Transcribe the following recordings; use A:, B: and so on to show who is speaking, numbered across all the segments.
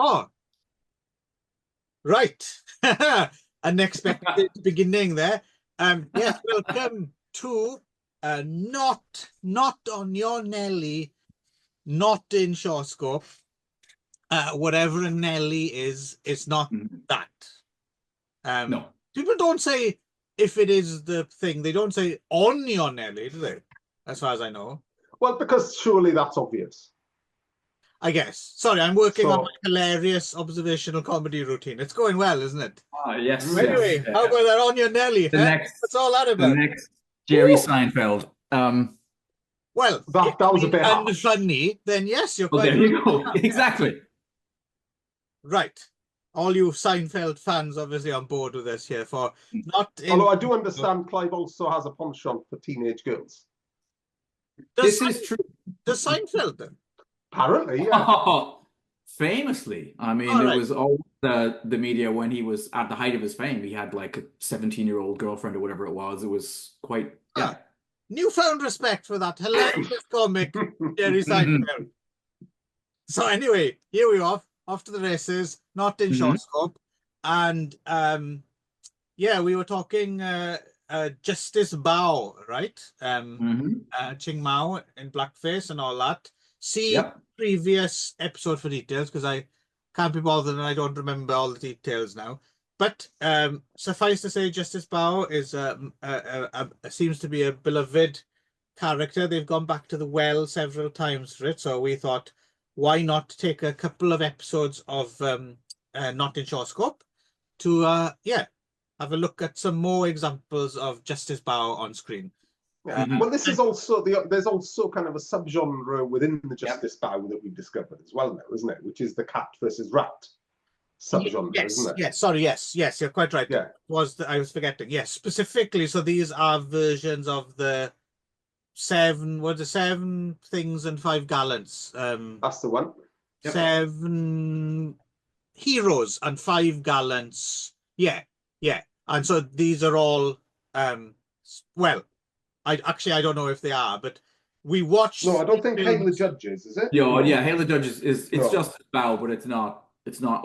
A: Oh, right. Unexpected beginning there. Yes, welcome to not on your Nelly, not in ShawScope. Whatever a Nelly is, it's not that.
B: No.
A: People don't say if it is the thing. They don't say on your Nelly, do they? As far as I know.
C: Well, because surely that's obvious.
A: I guess. Sorry, I'm working on my hilarious observational comedy routine. It's going well, isn't it?
B: Yes.
A: Anyway,
B: yes.
A: how about that on your Nelly? What's all that about?
B: The next Jerry Seinfeld.
A: Well,
C: that was a bit
A: unfunny. Then yes, you're quite.
B: There you go. Exactly.
A: Right. All you Seinfeld fans, obviously, on board with this here for not.
C: Although I do understand, Clive also has a penchant for teenage girls.
B: This is true.
A: Does Seinfeld then?
C: Apparently, yeah.
B: Oh, famously, I mean, it was all the media when he was at the height of his fame. He had like a 17-year-old girlfriend or whatever it was. It was quite
A: newfound respect for that hilarious comic, Jerry Seinfeld. So anyway, here we are, off to the races, not in ShawScope, and yeah, we were talking Justice Bao, right? Ching Mao in blackface and all that. See previous episode for details, because I can't be bothered and I don't remember all the details now. But suffice to say, Justice Bao is seems to be a beloved character. They've gone back to the well several times for it, so we thought, why not take a couple of episodes of Not in ShawScope to have a look at some more examples of Justice Bao on screen.
C: Well, this is also there's also kind of a subgenre within the Justice Bao that we've discovered as well now, isn't it? Which is the cat versus rat subgenre, isn't it?
A: Yes, sorry, yes, you're quite right. Yeah. I was forgetting. Yes, specifically, so these are versions of the seven things and 5 gallants.
C: That's the one.
A: 7 heroes and 5 gallants. Yeah. And so these are all well, I don't know if they are, but we watched.
C: No, I don't think Hail the Judges, is it?
B: Yeah, Hail the Judges is just Bao, but it's not.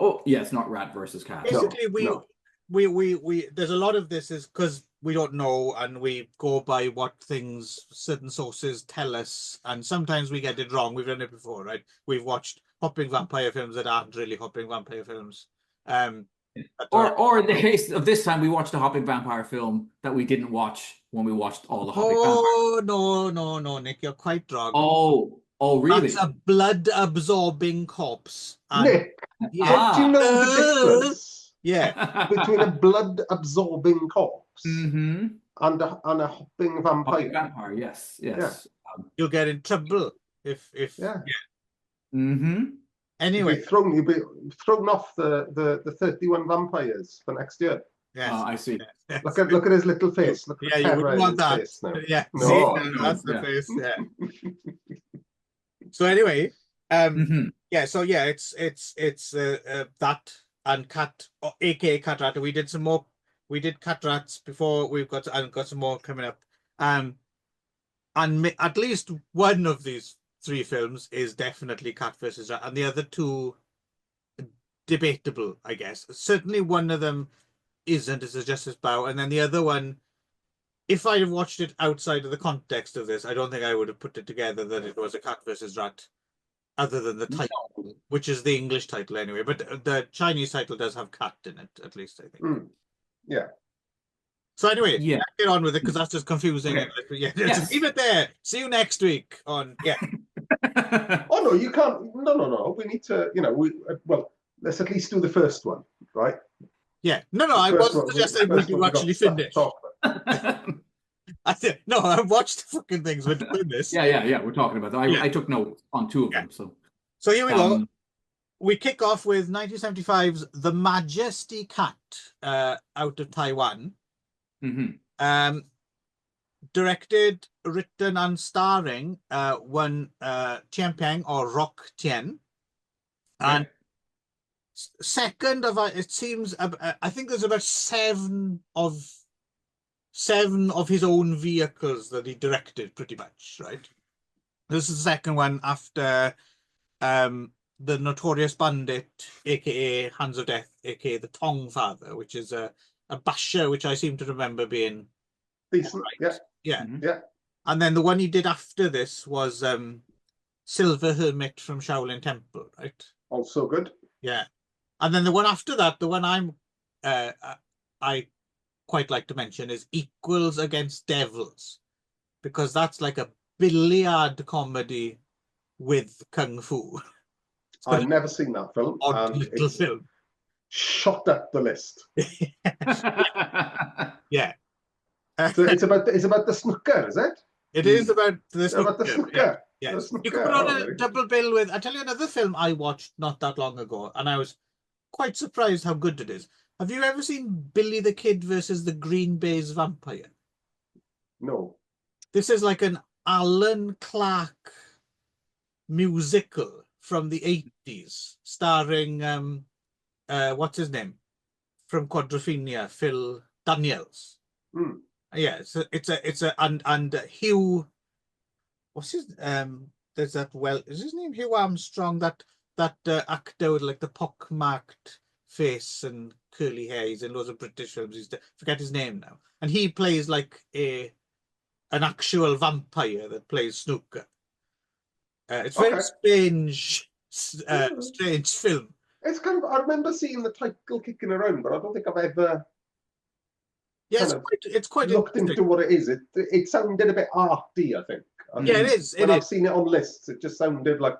B: Oh, yeah, it's not rat versus cat.
A: Basically, we there's a lot of this is because we don't know, and we go by what things certain sources tell us, and sometimes we get it wrong. We've done it before, right? We've watched hopping vampire films that aren't really hopping vampire films.
B: Or in the case of this time, we watched a hopping vampire film that we didn't watch when we watched all the hopping vampires.
A: No, Nick, you're quite wrong.
B: Oh, really?
A: That's a blood-absorbing corpse.
C: Nick, do you know the difference?
A: Yeah,
C: between a blood-absorbing corpse and a hopping vampire.
B: Hopping vampire, yes. Yeah.
A: You'll get in trouble if Anyway,
C: you'll be thrown off the 31 vampires for next year.
A: Yes.
B: I see.
A: Yes.
C: Look at his little face. Look at
A: you wouldn't want that. Yeah.
C: No.
A: That's the face. Yeah. So anyway, it's that and cat, aka cat rat. We did cat rats before. We've got some more coming up. And at least one of these 3 films is definitely cat versus rat, and the other 2 debatable, I guess. Certainly one of them isn't, it's a Justice Bao, and then the other one, if I had watched it outside of the context of this, I don't think I would have put it together that it was a cat versus rat, other than the title, which is the English title anyway, but the Chinese title does have cat in it, at least, I think.
C: Yeah.
A: So anyway, let's get on with it, because that's just confusing. Just leave it there. See you next week on
C: Oh no, you can't. No. We need to. Let's at least do the first one, right?
A: Yeah. No. I wasn't suggesting we do actually finish. I said no. I watched the fucking things. We're doing this.
B: Yeah. We're talking about that. I took notes on 2 of them.
A: So here we go. We kick off with 1975's The MAJESTIC Cat, out of Taiwan. Directed, written, and starring one Tian Peng or Rock Tien, and second of it seems I think there's about 7 of his own vehicles that he directed, pretty much, right? This is the second one after the Notorious Bandit, aka Hands of Death, aka the Tong Father, which is a basher, which I seem to remember being
C: Decent.
A: right.
C: Yeah.
B: Mhm.
C: Yeah.
A: And then the one he did after this was Silver Hermit from Shaolin Temple, right?
C: Also good.
A: Yeah. And then the one after that, the one I quite like to mention is Equals Against Devils, because that's like a billiard comedy with kung fu.
C: I've never seen that film,
A: Odd
C: and
A: little
C: it's
A: film.
C: shot up the list.
A: Yeah.
C: So it's about the snooker, is it?
A: It is about the
C: About the
A: snooker.
C: snooker.
A: Yeah.
C: The
A: Yes. You
C: snooker.
A: could put on
C: Oh,
A: a
C: very good.
A: double bill with, I tell you another film I watched not that long ago, and I was quite surprised how good it is. Have you ever seen Billy the Kid versus the Green Bay's Vampire?
C: No.
A: This is like an Alan Clark musical from the 80s, starring what's his name? From Quadrophenia, Phil Daniels.
C: Hmm.
A: Yeah, so it's a and Hugh, what's his there's that, well, is his name Hugh Armstrong, that actor with like the pock-marked face and curly hair. He's in loads of British films. Forget his name now. And he plays like an actual vampire that plays snooker. It's very strange, strange film.
C: It's kind of. I remember seeing the title kicking around, but I don't think I've ever.
A: Yeah, it's quite
C: looked into what it is. It sounded a bit arty, I think.
A: Yeah, it is.
C: When I've seen it on lists, it just sounded like,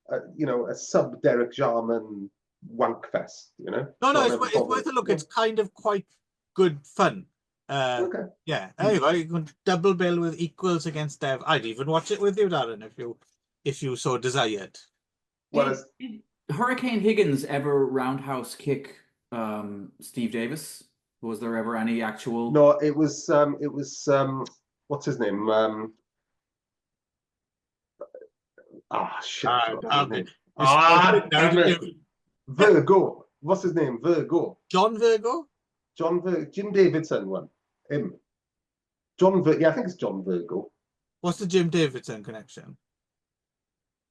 C: a sub Derek Jarman wank fest.
A: No,
C: So
A: it's worth a look. It's kind of quite good fun.
C: Okay.
A: Yeah. Anyway, you can double bill with Equals Against Dev. I'd even watch it with you, Darren, if you so desired.
C: Well,
B: Did Hurricane Higgins ever roundhouse kick Steve Davis? Was there ever any actual?
C: no, it was what's his name? Shit.
A: Damn it.
C: Damn it. Virgo. What's his name? Virgo.
A: John Virgo?
C: Jim Davidson one. Him. Yeah, I think it's John Virgo.
A: What's the Jim Davidson connection?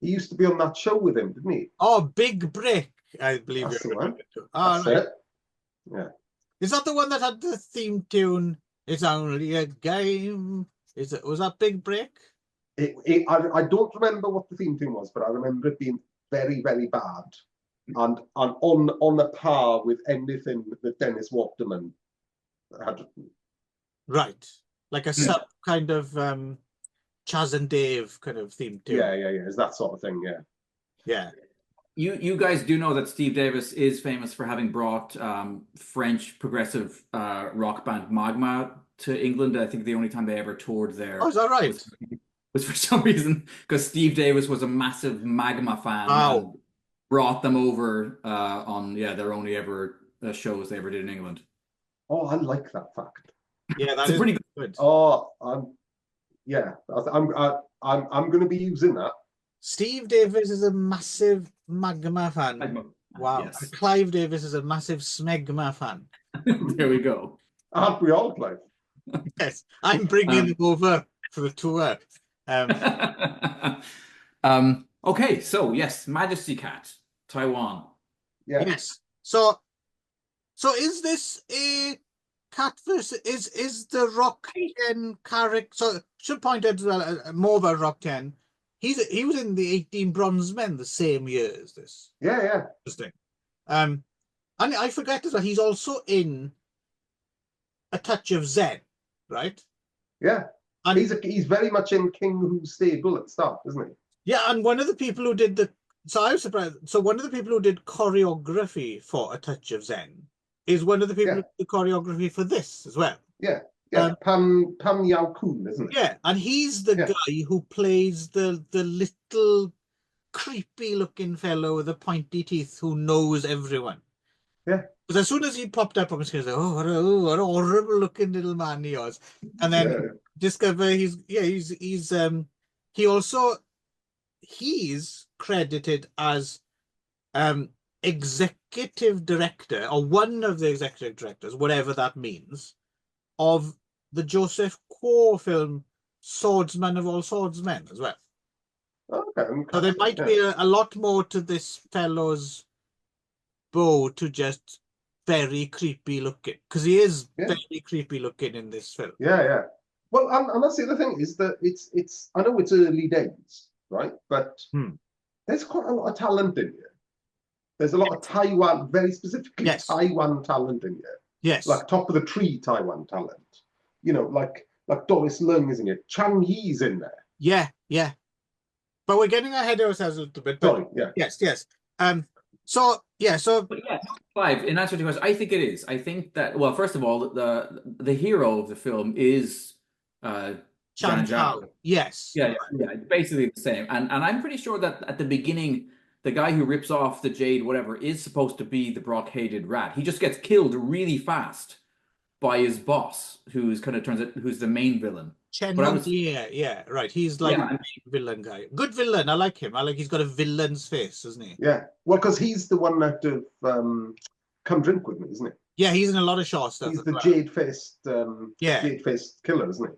C: He used to be on that show with him, didn't he?
A: Oh, Big Break, I believe
C: That's
A: you're
C: the one.
A: referring to. Oh,
C: That's
A: right.
C: it. Yeah.
A: Is that the one that had the theme tune? It's only a game. Was that Big Break?
C: I don't remember what the theme tune was, but I remember it being very, very bad, and on a par with anything that Dennis Waterman had.
A: Right, like a sub kind of Chaz and Dave kind of theme tune.
C: Yeah. It's that sort of thing. Yeah.
A: Yeah.
B: You guys do know that Steve Davis is famous for having brought French progressive rock band Magma to England. I think the only time they ever toured there.
A: Oh, is that right?
B: Was for some reason because Steve Davis was a massive Magma fan.
A: Wow.
B: And brought them over on their only ever shows they ever did in England.
C: Oh, I like that fact.
A: Yeah,
B: It's pretty good.
C: Oh, I'm going to be using that.
A: Steve Davis is a massive Magma fan.
B: Magma.
A: Wow.
B: Yes.
A: And Clive Davis is a massive Smegma fan.
B: There we go.
C: Aren't we all, Clive?
A: Yes, I'm bringing them over for the tour.
B: Okay, so yes, Majesty Cat, Taiwan.
C: Yeah.
A: Yes. So is this a cat versus is the Rock 10 character? So should point out as well more about Rock 10. He was in the 18 Bronze Men the same year as this.
C: Yeah.
A: Interesting. And I forget as well, he's also in A Touch of Zen, right?
C: Yeah.
A: And
C: he's very much in King Who's Stable at the start, isn't he?
A: yeah, and one of the people who did I was surprised. So one of the people who did choreography for A Touch of Zen is one of the people who did the choreography for this as well.
C: Yeah. Pam Yao Kun, isn't it?
A: Yeah, and he's the guy who plays the little creepy looking fellow with the pointy teeth who knows everyone.
C: Yeah.
A: Because as soon as he popped up on the screen, I was like, oh, what a horrible looking little man he was. And then discover he's credited as executive director, or one of the executive directors, whatever that means, of the Joseph Kuo film Swordsman of All Swordsmen as well.
C: Okay.
A: So there might be a lot more to this fellow's bow to just very creepy looking, because he is very creepy looking in this film.
C: Yeah. Well, and that's the other thing is that it's I know it's early days, right? But there's quite a lot of talent in here. There's a lot of Taiwan, very specifically Taiwan talent in here.
A: Yes.
C: Like top of the tree Taiwan talent. You know, like Doris Lung, isn't it? Chang Yi's in there.
A: Yeah. But we're getting ahead of ourselves a little bit. But
C: Sorry, yeah.
A: Yes.
B: But yeah, Clive, in answer to your question, I think it is. I think that, well, first of all, the hero of the film is
A: Chan
B: Zhao.
A: Yes.
B: Yeah, it's basically the same. And I'm pretty sure that at the beginning, the guy who rips off the jade, whatever, is supposed to be the brocaded rat. He just gets killed really fast by his boss, who's kind of turns out who's the main villain.
A: Yeah, right. He's like a villain guy. Good villain. I like him. He's got a villain's face, isn't he?
C: Yeah. Well, because he's the one out of Come Drink With Me, isn't he?
A: Yeah, he's in a lot of Shaw stuff.
C: He's the jade-faced killer, isn't he?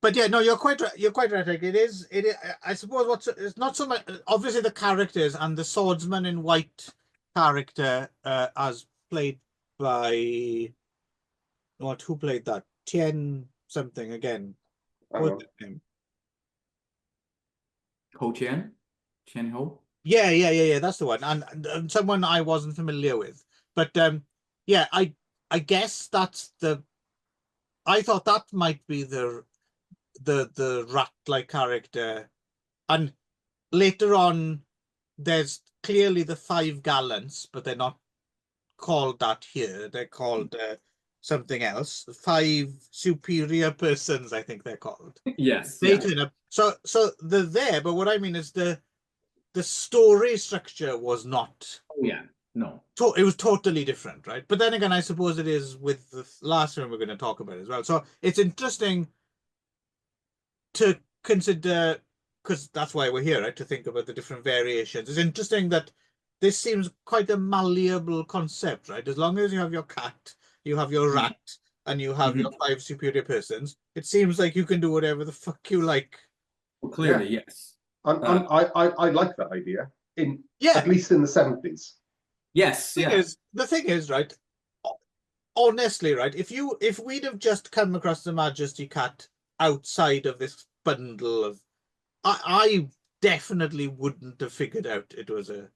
A: But yeah, no, you're quite right. You're quite right. Like, it is. I suppose it's not so much. Obviously, the characters and the swordsman in white character, as played by who played that? Tien something again. What's his name?
B: Ho Tien Ho.
A: Yeah. That's the one, and someone I wasn't familiar with. But yeah, I guess that's the. I thought that might be the rat-like character, and later on, there's clearly the 5 gallants, but they're not called that here. They're called something else. 5 superior persons, I think they're called.
B: Yes.
A: They turn up. So they're there, but what I mean is the story structure was not.
B: Oh yeah, no.
A: It was totally different, right? But then again, I suppose it is with the last film we're going to talk about as well. So it's interesting to consider, because that's why we're here, right? To think about the different variations. It's interesting that this seems quite a malleable concept, right? As long as you have your cat, you have your rat, and you have your 5 superior persons, it seems like you can do whatever the fuck you like.
B: Well, clearly, yes.
C: And I like that idea, at least in the 70s.
B: Yes.
A: The thing is, right? Honestly, right? If we'd have just come across the Majesty cat outside of this bundle of, I definitely wouldn't have figured out it was a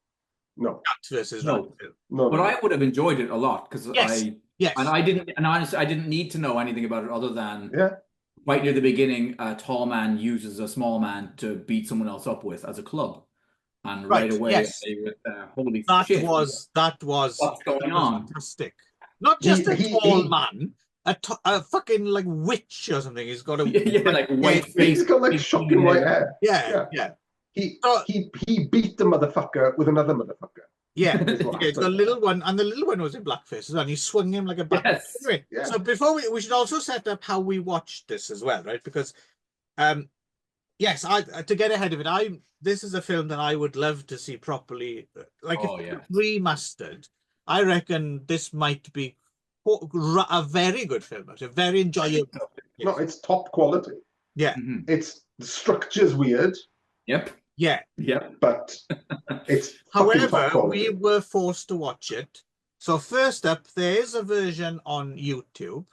A: cat versus rat film.
C: No.
B: But I would have enjoyed it a lot because I didn't need to know anything about it other than right near the beginning, a tall man uses a small man to beat someone else up with as a club, and right away they were holy shit! That was what's going on?
A: Fantastic. Not just a tall man. A fucking like witch or something. He's got a
B: like white face.
C: He's got like shocking white hair.
A: Yeah.
C: He beat the motherfucker with another motherfucker.
A: Yeah, he's got a little one, and the little one was in blackface as well. And he swung him like a bat.
B: Yes.
A: Anyway, so before we should also set up how we watched this as well, right? Because, yes, to get ahead of it, this is a film that I would love to see properly, like remastered. I reckon this might be a very good film, a very enjoyable.
C: No, it's top quality.
A: Yeah,
C: the structure's weird.
B: Yep.
A: Yeah.
C: But it's
A: however, we were forced to watch it. So first up, there is a version on YouTube,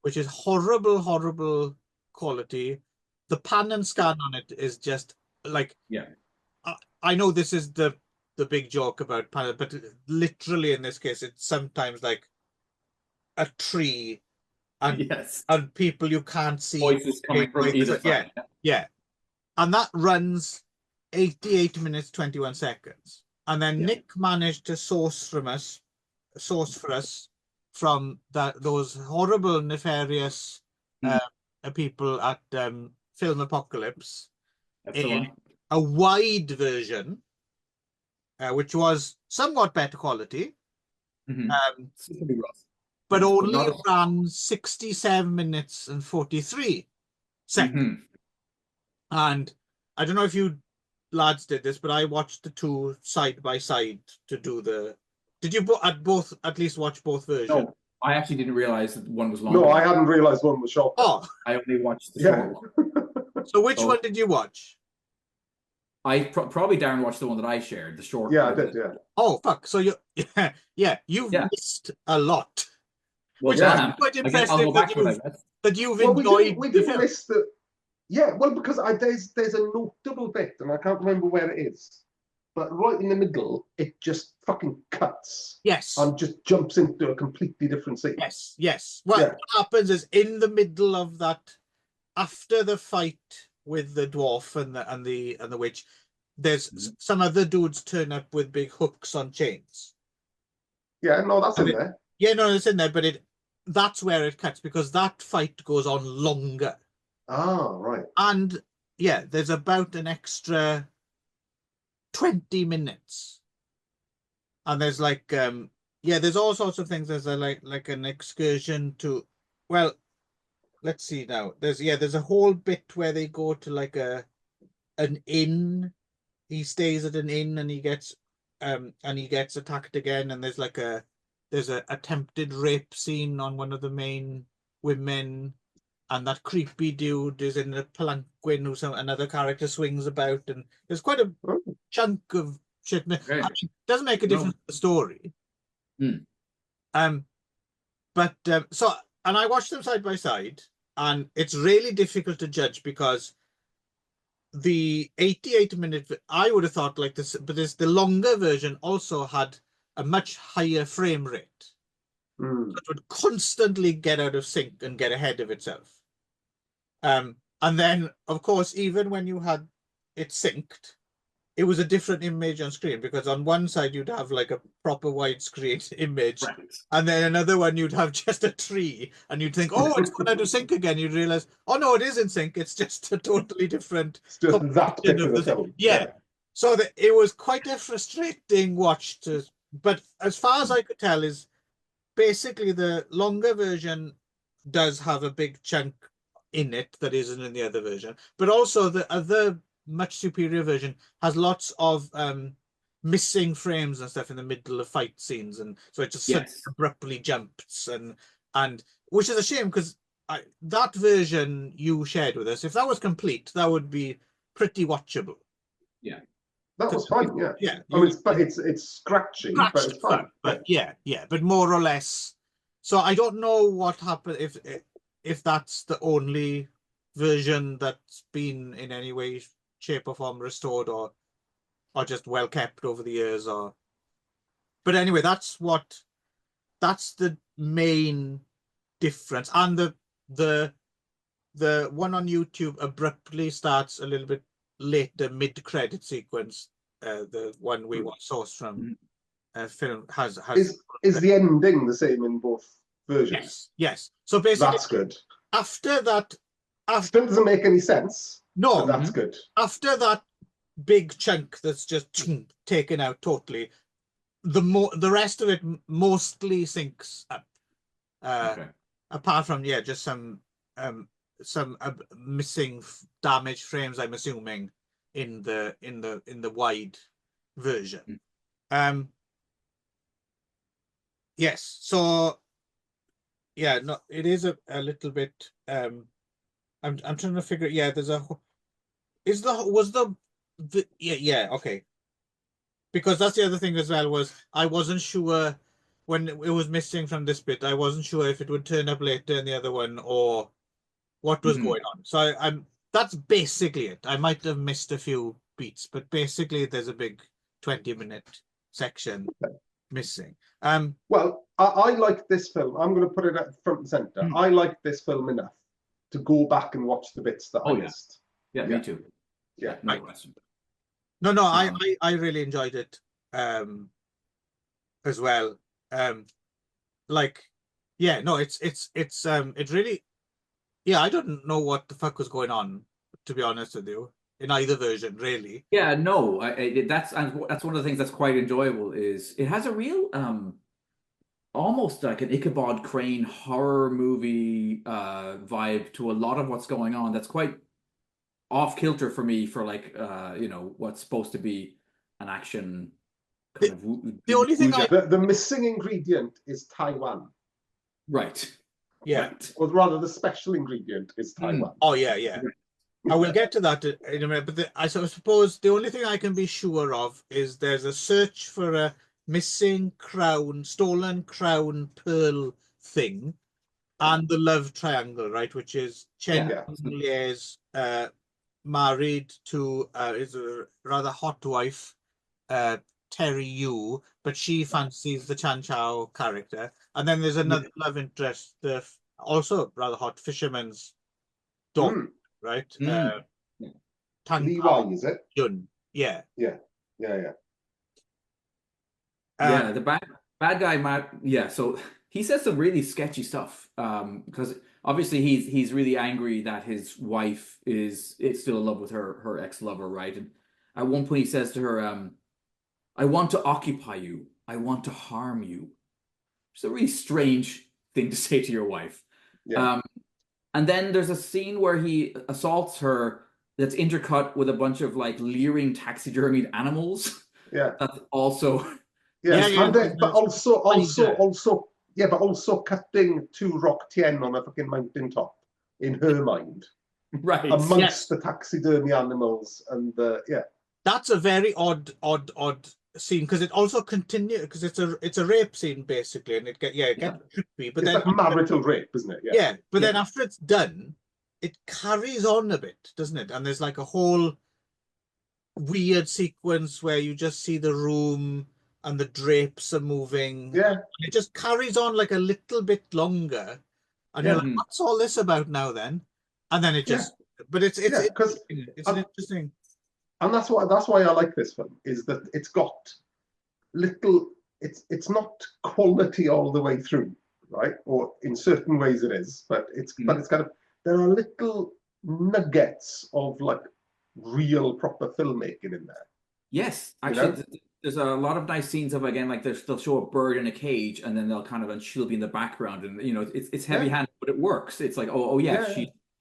A: which is horrible quality. The pan and scan on it is just like I know this is the big joke about pan, but literally in this case, it's sometimes like a tree and people you can't see.
B: Voices coming from either side.
A: Yeah. And that runs 88 minutes 21 seconds, and then Nick managed to source for us from those horrible, nefarious people at Film Apocalypse a wide version, which was somewhat better quality, but only ran 67 minutes and 43 seconds. And I don't know if you lads did this, but I watched the two side by side to do the. Did you at least watch both versions?
B: No, I actually didn't realize that one was longer.
C: No, I hadn't realized one was short.
A: Oh,
B: I only watched the short one.
A: So which one did you watch?
B: probably Darren watched the one that I shared, the short.
C: Yeah, I did. Yeah.
A: Oh fuck! So you've missed a lot.
B: Well,
A: which is quite impressive
B: I'll go back to it,
A: that you've
C: well,
A: enjoyed.
C: We didn't miss the. Yeah, well, because there's a notable bit, and I can't remember where it is, but right in the middle, it just fucking cuts.
A: Yes.
C: And just jumps into a completely different scene.
A: Yes, yes. What happens is in the middle of that, after the fight with the dwarf and the witch, there's some other dudes turn up with big hooks on chains.
C: Yeah, no, that's in there.
A: Yeah, no, it's in there, but that's where it cuts because that fight goes on longer.
C: Ah, right.
A: And yeah, there's about an extra 20 minutes. And there's like there's all sorts of things. There's like an excursion to, well, let's see now. There's a whole bit where they go to like an inn. He stays at an inn and he gets attacked again, and there's a attempted rape scene on one of the main women, and that creepy dude is in a palanquin who another character swings about, and there's quite a chunk of shit. I mean, it doesn't make a difference to the story. But and I watched them side by side, and it's really difficult to judge because the 88-minute, I would have thought like this, but the longer version also had a much higher frame rate. It would constantly get out of sync and get ahead of itself. And then, of course, even when you had it synced, it was a different image on screen, because on one side you'd have like a proper widescreen image, and then another one you'd have just a tree, and you'd think, oh, it's going out of sync again. You'd realize, oh no, it is in sync. It's just a totally different.
C: It's just that bit of the film.
A: Yeah. So it was quite a frustrating watch but as far as I could tell, is basically the longer version does have a big chunk in it that isn't in the other version, but also the other much superior version has lots of missing frames and stuff in the middle of fight scenes, and so it just abruptly jumps, and which is a shame, because that version you shared with us, if that was complete, that would be pretty watchable.
C: Yeah, that was fine. Yeah. I mean, it's scratchy, but it's fine.
A: But but more or less. So I don't know what happened if that's the only version that's been in any way, shape or form restored, or just well kept over the years, but anyway, that's the main difference. And the one on YouTube abruptly starts a little bit later, mid-credit sequence. The one we sourced from film has
C: is the ending the same in both versions?
A: Yes. So basically,
C: that's good.
A: After that,
C: still doesn't make any sense.
A: No,
C: but that's good.
A: After that big chunk that's just taken out totally, the rest of it mostly syncs up. Apart from just some missing damaged frames, I'm assuming, in the wide version. Yes, so no, it is a little bit. I'm trying to figure. Yeah, there's a. Okay. Because that's the other thing as well, was I wasn't sure when it was missing from this bit. I wasn't sure if it would turn up later in the other one or what was going on. So that's basically it. I might have missed a few beats, but basically there's a big 20-minute section missing.
C: Well, I like this film. I'm going to put it at front and center. I like this film enough to go back and watch the bits that I missed.
B: Yeah, me too.
C: Yeah,
B: no question.
A: No, I really enjoyed it as well. It really, I don't know what the fuck was going on, to be honest with you, in either version, really.
B: Yeah, no, that's one of the things that's quite enjoyable. Is it has a real almost like an Ichabod Crane horror movie vibe to a lot of what's going on. That's quite off kilter for me, for like what's supposed to be an action kind of.
A: The only thing
C: the missing ingredient is Taiwan.
B: Right.
A: Yeah.
C: Right. Or rather, the special ingredient is Taiwan.
A: Oh yeah. I will get to that in a minute, but I suppose the only thing I can be sure of is there's a search for a missing crown, stolen crown pearl thing, and the love triangle, right? Which is Chen Lie's married to is a rather hot wife, Terry Yu, but she fancies the Chan Chao character, and then there's another love interest, the also rather hot fisherman's dog. Right?
C: Tang Li, is it?
A: Yun. Yeah.
C: Yeah.
B: The bad guy, so he says some really sketchy stuff. Because obviously he's really angry that his wife is still in love with her ex-lover, right? And at one point he says to her, I want to occupy you. I want to harm you. It's a really strange thing to say to your wife.
C: Yeah.
B: And then there's a scene where he assaults her that's intercut with a bunch of like leering taxidermied animals.
C: Yeah.
B: That's also.
C: But also cutting to Rock Tien on a fucking mountaintop in her mind.
B: Right.
C: Amongst the taxidermy animals and
A: That's a very odd scene, because it also continues, because it's a rape scene basically, and it gets trippy, but
C: it's
A: then
C: like marital rape, isn't it?
A: But then after it's done, it carries on a bit, doesn't it? And there's like a whole weird sequence where you just see the room and the drapes are moving.
C: And
A: it just carries on like a little bit longer, and you're like, what's all this about now then? And then it just but it's an interesting.
C: And that's why I like this film, is that it's got little, it's not quality all the way through, right? Or in certain ways it is, but it's kind of, there are little nuggets of like real proper filmmaking in there.
B: Yes, actually, there's a lot of nice scenes of, again, like they'll show a bird in a cage, and then and she'll be in the background, and it's heavy-handed, but it works. It's like,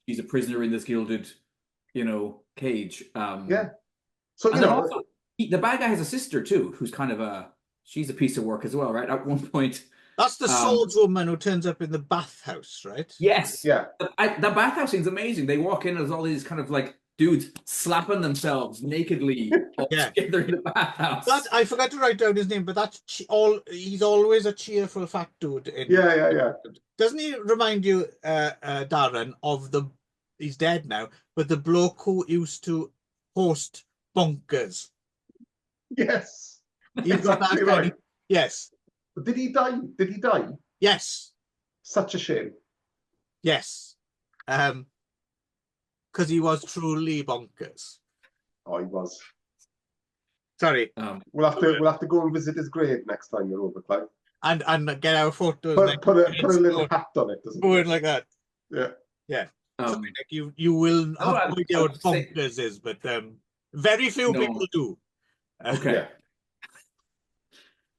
B: she's a prisoner in this gilded, cage.
C: So
B: also, the bad guy has a sister too, who's kind of she's a piece of work as well, right? At one point,
A: that's the swordswoman who turns up in the bathhouse, right?
B: Yes,
C: yeah.
B: The bathhouse scene's amazing. They walk in as all these kind of like dudes slapping themselves nakedly together in the bathhouse.
A: I forgot to write down his name, but that's he's always a cheerful fat dude. Doesn't he remind you, Darren, of he's dead now, but the bloke who used to host Bonkers?
C: Yes.
A: He's got that kind of, yes.
C: But did he die?
A: Yes.
C: Such a shame.
A: Yes. Because he was truly bonkers.
C: Oh, he was.
A: Sorry.
C: We'll have to go and visit his grave next time you're over, Clive.
A: And get our photos.
C: Put a little hat on it, doesn't it?
A: Going like that.
C: Yeah.
A: Sorry, Nick, you will have no idea what bonkers is, but very few people do.
B: Okay.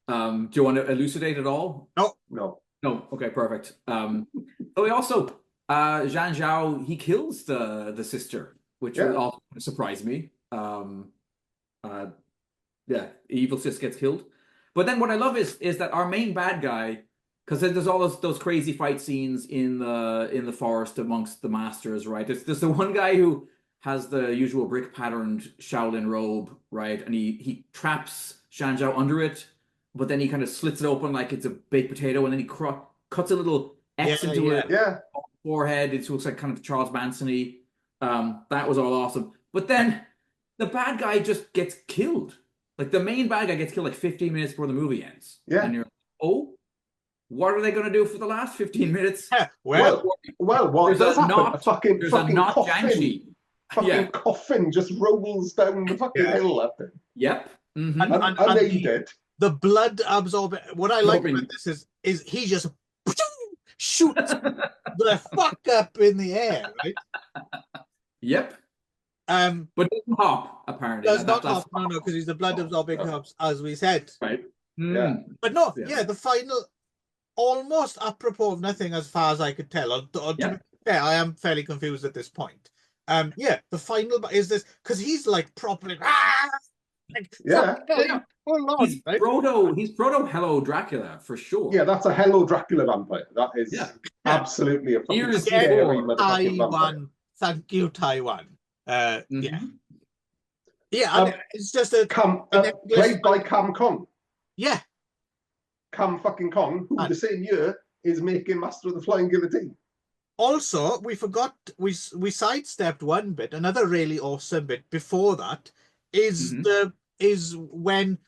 B: Do you want to elucidate at all?
C: No.
B: Okay, perfect. We also Zhang Zhao, he kills the sister, which also surprised me. Evil sis gets killed. But then what I love is that our main bad guy, because there's all those crazy fight scenes in the forest amongst the masters, right? There's the one guy who has the usual brick patterned Shaolin robe, right? And he traps Zhang Zhao under it, but then he kind of slits it open like it's a baked potato, and then he cuts a little X into it. Forehead. It looks like kind of Charles Manson-y. That was all awesome. But then the bad guy just gets killed. Like the main bad guy gets killed like 15 minutes before the movie ends.
C: Yeah.
B: And you're like, oh, what are they going to do for the last 15 minutes?
C: Well, what does happen? A fucking
B: coffin.
C: Coffin just rolls down the fucking hill up there.
B: Yep. Mm-hmm.
C: And they did.
A: The blood absorbing. What I like about this is he just shoots the fuck up in the air, right?
B: Yep. But doesn't hop, apparently.
A: Does not hop, no, because he's the blood absorbing hops, as we said.
B: Right.
C: Yeah.
A: But no, the final, almost apropos of nothing as far as I could tell. To be fair, I am fairly confused at this point. The final is this, because he's like properly hold on,
B: he's proto Hello Dracula for sure.
C: Yeah, that's a Hello Dracula vampire. That is absolutely a fucking scary motherfucking vampire.
A: Thank you, Taiwan. Yeah. Yeah, and it's just a
C: played by Cam Kong.
A: Yeah.
C: Cam fucking Kong, who the same year is making Master of the Flying Guillotine.
A: Also, we forgot, we sidestepped one bit. Another really awesome bit before that is when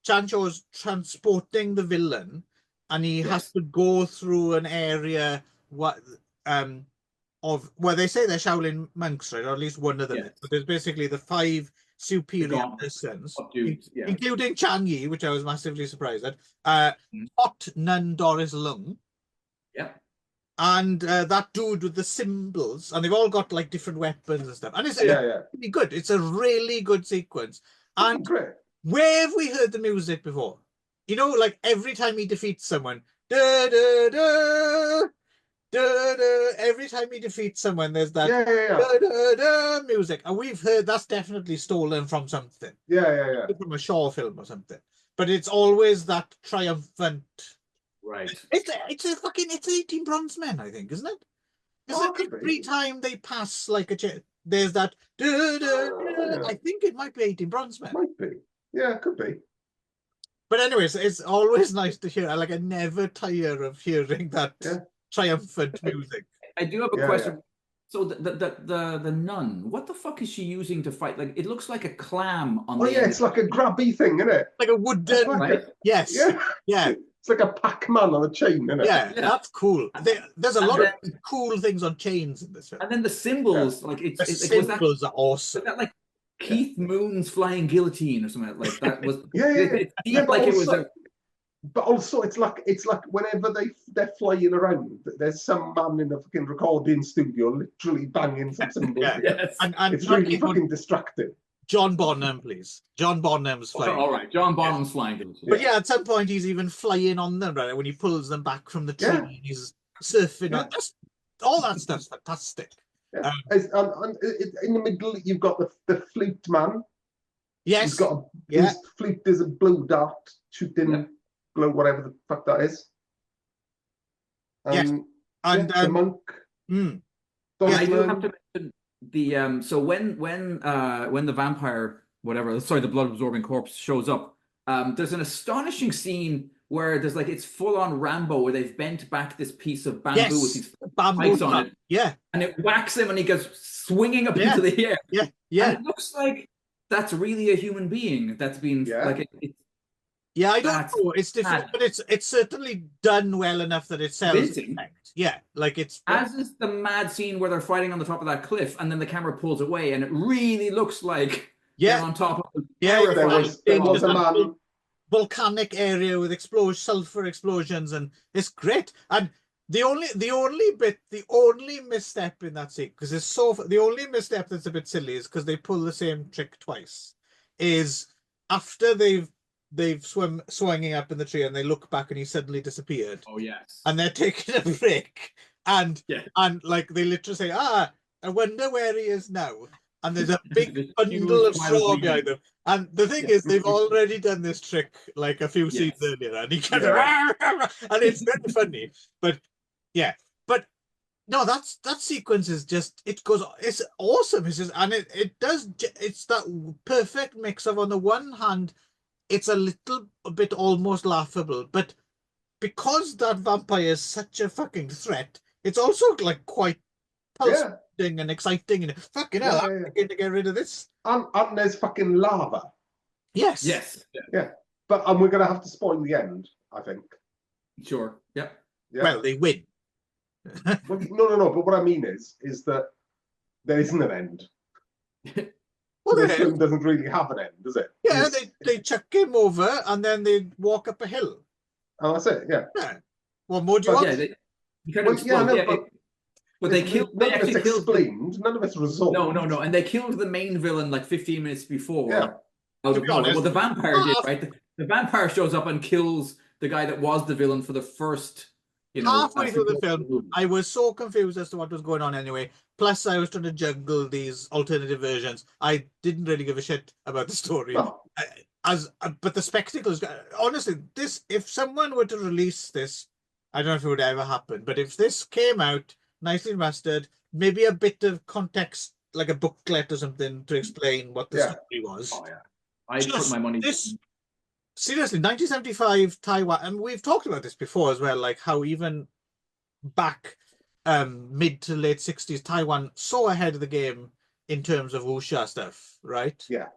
A: Chancho's transporting the villain, and he has to go through an area of they say they're Shaolin monks, right? Or at least one of them. But there's basically the 5 superior persons, including Chang Yi, which I was massively surprised at. Hot Nun Doris Lung.
B: Yep.
A: And that dude with the symbols, and they've all got like different weapons and stuff. And it's really good. It's a really good sequence. And where have we heard the music before? You know, like every time he defeats someone, da, da, da, da, da, every time he defeats someone, there's that da, da, da, music. And we've heard that's definitely stolen from something. From a Shaw film or something. But it's always that triumphant.
B: Right.
A: It's 18 Bronze Men, I think, isn't it? Every time they pass like there's that I think it might be 18 Bronze Men.
C: Might be. Yeah, it could be.
A: But anyways, it's always nice to hear. Like I never tire of hearing that triumphant music.
B: I do have a question. So the nun, what the fuck is she using to fight? Like it looks like a clam on the end.
C: It's like a grabby thing, isn't it?
A: Like a wooden,
B: right?
A: Yes. Yeah.
C: It's like a Pac-Man on a chain, isn't it?
A: Yeah, that's cool. There's a lot of cool things on chains in this film.
B: And then the symbols, like the
A: symbols are awesome.
B: Was that like Keith Moon's Flying Guillotine or something like that? Was
C: But also, it's like whenever they're flying around, there's some man in a fucking recording studio literally banging some symbols.
A: And
C: it's really fucking distracting.
A: John Bonham, please. John Bonham's flying.
B: All right, John Bonham's flying.
A: But at some point he's even flying on them, right? When he pulls them back from the tree, he's surfing. All that stuff's fantastic.
C: And in the middle, you've got the flute man.
A: Yes.
C: He's got his flute is a blue dart shooting glow, whatever the fuck that is. And the monk.
B: I do have to mention the so when the vampire the blood absorbing corpse shows up, there's an astonishing scene where there's like it's full on Rambo where they've bent back this piece of bamboo with these spikes on it. And it whacks him and he goes swinging up into the air. And it looks like that's really a human being that's been like it's
A: I don't know. It's different, but it's certainly done well enough that it sells. Yeah, like it's
B: as is the mad scene where they're fighting on the top of that cliff, and then the camera pulls away, and it really looks like they're on top of
C: there was a man.
A: Volcanic area with sulfur explosions, and it's great. And the only misstep in that scene, because the only misstep that's a bit silly is because they pull the same trick twice. Is after they've swinging up in the tree and they look back and he suddenly disappeared.
B: Oh yes.
A: And they're taking a break and like they literally say, I wonder where he is now. And there's a big bundle of straw behind them. And the thing is, they've already done this trick like a few scenes earlier, and he kind of and it's very funny. But no, that sequence is just it's awesome. It's just it's that perfect mix of, on the one hand, it's a little bit almost laughable, but because that vampire is such a fucking threat, it's also like quite pulsating and exciting and fucking hell, I'm going to get rid of this.
C: And there's fucking lava.
A: Yes.
C: But we're going to have to spoil the end, I think.
B: Sure. Yeah.
A: Well, they win.
C: No. But what I mean is that there isn't an end. Well, this film doesn't really have an end, does it?
A: Yeah, they chuck him over and then they walk up a hill.
C: Oh, that's it. Yeah.
A: What more do you want?
B: But they killed.
C: None of it's explained. None of it's resolved.
B: No. And they killed the main villain like 15 minutes before.
C: Yeah.
B: Well, the vampire did, right? The vampire shows up and kills the guy that was the villain for the first.
A: Halfway through the film, I was so confused as to what was going on anyway. Plus, I was trying to juggle these alternative versions. I didn't really give a shit about the story. But the spectacle is, honestly, if someone were to release this, I don't know if it would ever happen, but if this came out nicely mastered, maybe a bit of context like a booklet or something to explain what the story was.
B: Oh yeah, I put my money.
A: Seriously, 1975 Taiwan, and we've talked about this before as well, like how even back mid to late 60s, Taiwan so ahead of the game in terms of wuxia stuff, right?
C: Yeah.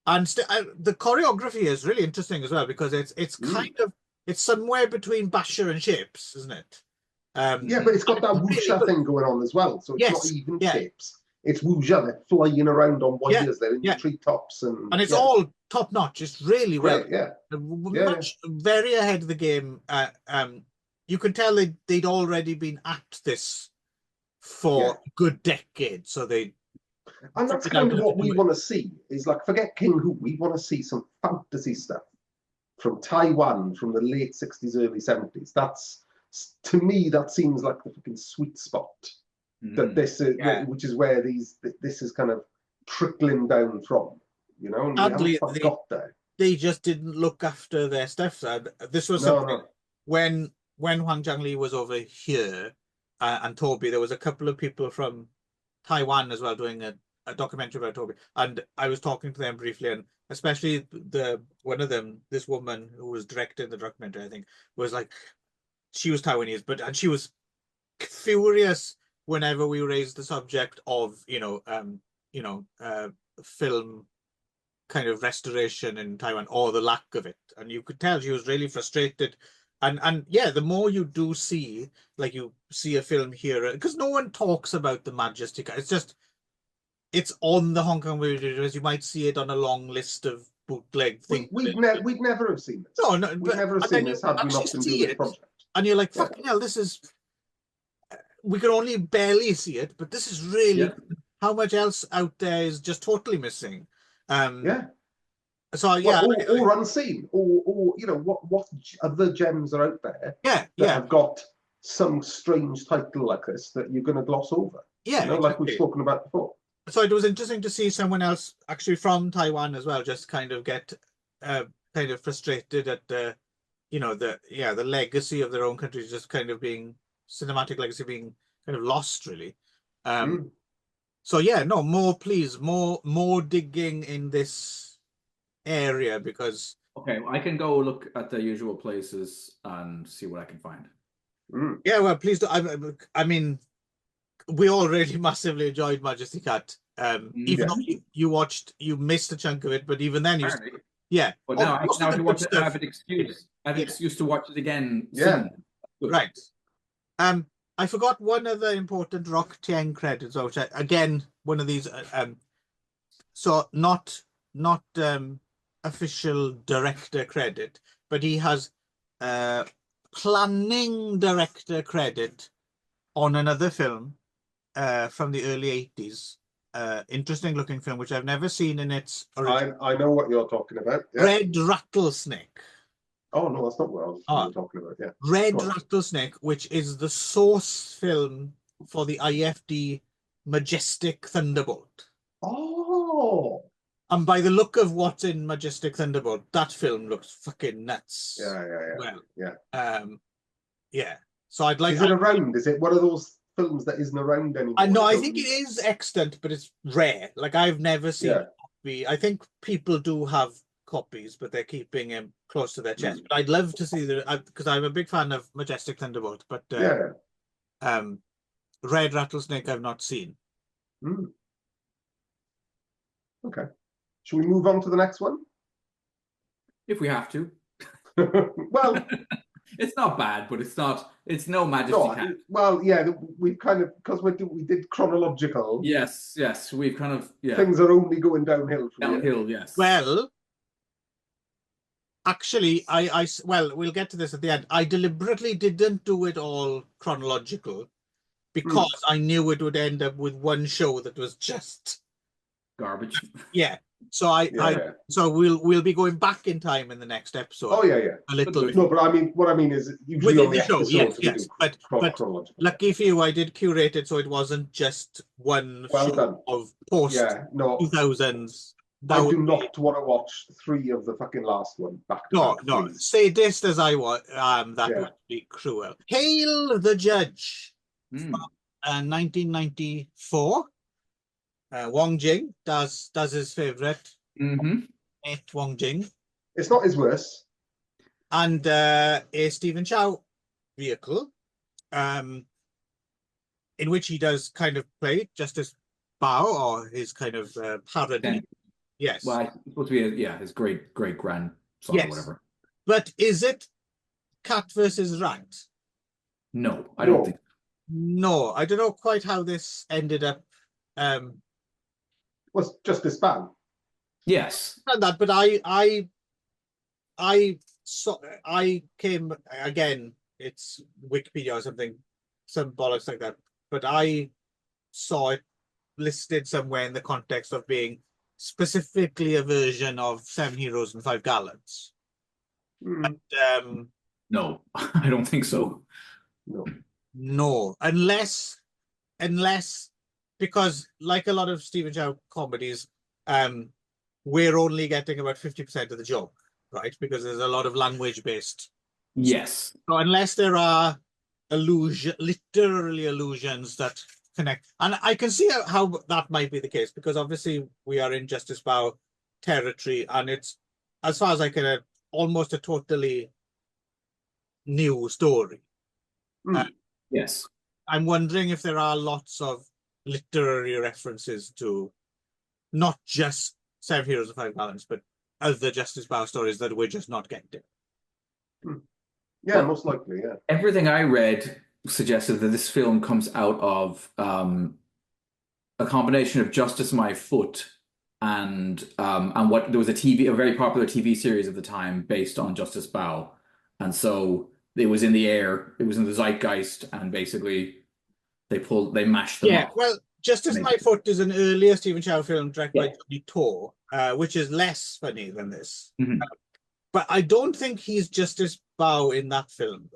A: And the choreography is really interesting as well, because it's kind of, it's somewhere between basher and shapes, isn't it?
C: Yeah, but it's got that wuxia thing going on as well. So it's not even shapes. It's wuxia. They're flying around on wires. They're in the treetops. And
A: it's all top notch. It's really well.
C: Much
A: very ahead of the game. You can tell they'd already been at this for a good decade. So
C: and that's kind of what we want to see, is like, forget King Hu. We want to see some fantasy stuff from Taiwan from the late 60s, early 70s. That's, to me, that seems like the fucking sweet spot. That this is, which is where this is kind of trickling down from, you know, and we haven't got there.
A: They just didn't look after their stuff. This was something when Huang Zhangli was over here and Toby, there was a couple of people from Taiwan as well doing a documentary about Toby, and I was talking to them briefly, and especially one of them, this woman who was directing the documentary, I think, was like, she was Taiwanese, and she was furious whenever we raised the subject of film kind of restoration in Taiwan, or the lack of it, and you could tell she was really frustrated. And yeah, the more you do see, like, you see a film here, because no one talks about the MAJESTIC. It's just, it's on the Hong Kong movie videos. You might see it on a long list of bootleg things.
C: We'd never have seen this.
A: No,
C: we'd never have seen this had we not been doing this project.
A: And you're like, fucking hell, this is, we can only barely see it, but this is really, how much else out there is just totally missing. So
C: or unseen, or you know, what other gems are out there that have got some strange title like this that you're going to gloss over, like we've spoken about before.
A: So it was interesting to see someone else actually from Taiwan as well just kind of get kind of frustrated at the legacy of their own country just kind of being, cinematic legacy being kind of lost, really. So yeah, no, more digging in this area, because
B: I can go look at the usual places and see what I can find.
A: Yeah, well, please do. I mean, we all really massively enjoyed MAJESTIC Cat. Even though you missed a chunk of it, but even then
B: but now if you want to have an excuse to watch it again soon.
A: Right. I forgot one other important Rock Tieng credit, which again, one of these so not official director credit, but he has planning director credit on another film from the early 80s. Interesting looking film, which I've never seen in its original.
C: I know what you're talking about.
A: Red Rattlesnake.
C: Oh no, that's not what I was talking about.
A: Red Rattlesnake, which is the source film for the IFD Majestic Thunderbolt.
C: Oh.
A: And by the look of what's in Majestic Thunderbolt, that film looks fucking nuts. So I'd like.
C: Is it around? Is it one of those films that isn't around anymore?
A: No, I think it is extant, but it's rare. Like, I've never seen a copy. I think people do have copies, but they're keeping him close to their chest. But I'd love to see because I'm a big fan of Majestic Thunderbolt. But Red Rattlesnake I've not seen.
C: Okay. Should we move on to the next one?
B: If we have to.
C: Well,
B: it's not bad, but it's no MAJESTIC Cat.
C: Well, yeah, we've kind of, because we did chronological.
B: Yes, we've kind of,
C: things are only going downhill from
B: downhill, yes.
A: Well, actually, we'll get to this at the end. I deliberately didn't do it all chronological because I knew it would end up with one show that was just
B: garbage.
A: So so we'll be going back in time in the next episode.
C: Oh yeah.
A: A little bit.
C: No, but what I mean is usually on the show.
A: Yes. But lucky for you, I did curate it so it wasn't just one show of post 2000s.
C: I do not want to watch 3 of the fucking last one back to back.
A: No. Sadist as I was, that would be cruel. Hail the Judge from 1994. Wong Jing does his favorite. Wong Jing.
C: It's not his worst.
A: And a Stephen Chow vehicle, in which he does kind of play Justice Bao, or his kind of parody. Yes.
B: Well, it's supposed to be his great grandson or whatever.
A: But is it cat versus rat?
B: No, I don't think.
A: No, I don't know quite how this ended up.
C: Was Justice Bao?
B: Yes.
A: That, but I came again. It's Wikipedia or something, some bollocks like that. But I saw it listed somewhere in the context of being specifically a version of 7 Heroes and 5 Gallants.
C: Mm.
A: But,
B: no, I don't think so.
A: No, unless because like a lot of Stephen Chow comedies, we're only getting about 50% of the joke, right? Because there's a lot of language based.
B: Yes.
A: So unless there are literally allusions that connect, and I can see how that might be the case, because obviously we are in Justice Bao territory, and it's, as far as I can, almost a totally new story.
B: Yes.
A: I'm wondering if there are lots of literary references to not just 7 Heroes and 5 Gallants, but other Justice Bao stories that we're just not getting.
C: Yeah, most likely, yeah.
B: Everything I read suggested that this film comes out of a combination of Justice My Foot and what there was a very popular TV series at the time based on Justice Bao, and so it was in the air, it was in the zeitgeist, and basically they mashed them up.
A: Well, Justice My Foot is an earlier Stephen Chow film directed by Tony To, which is less funny than this. But I don't think he's Justice Bao in that film.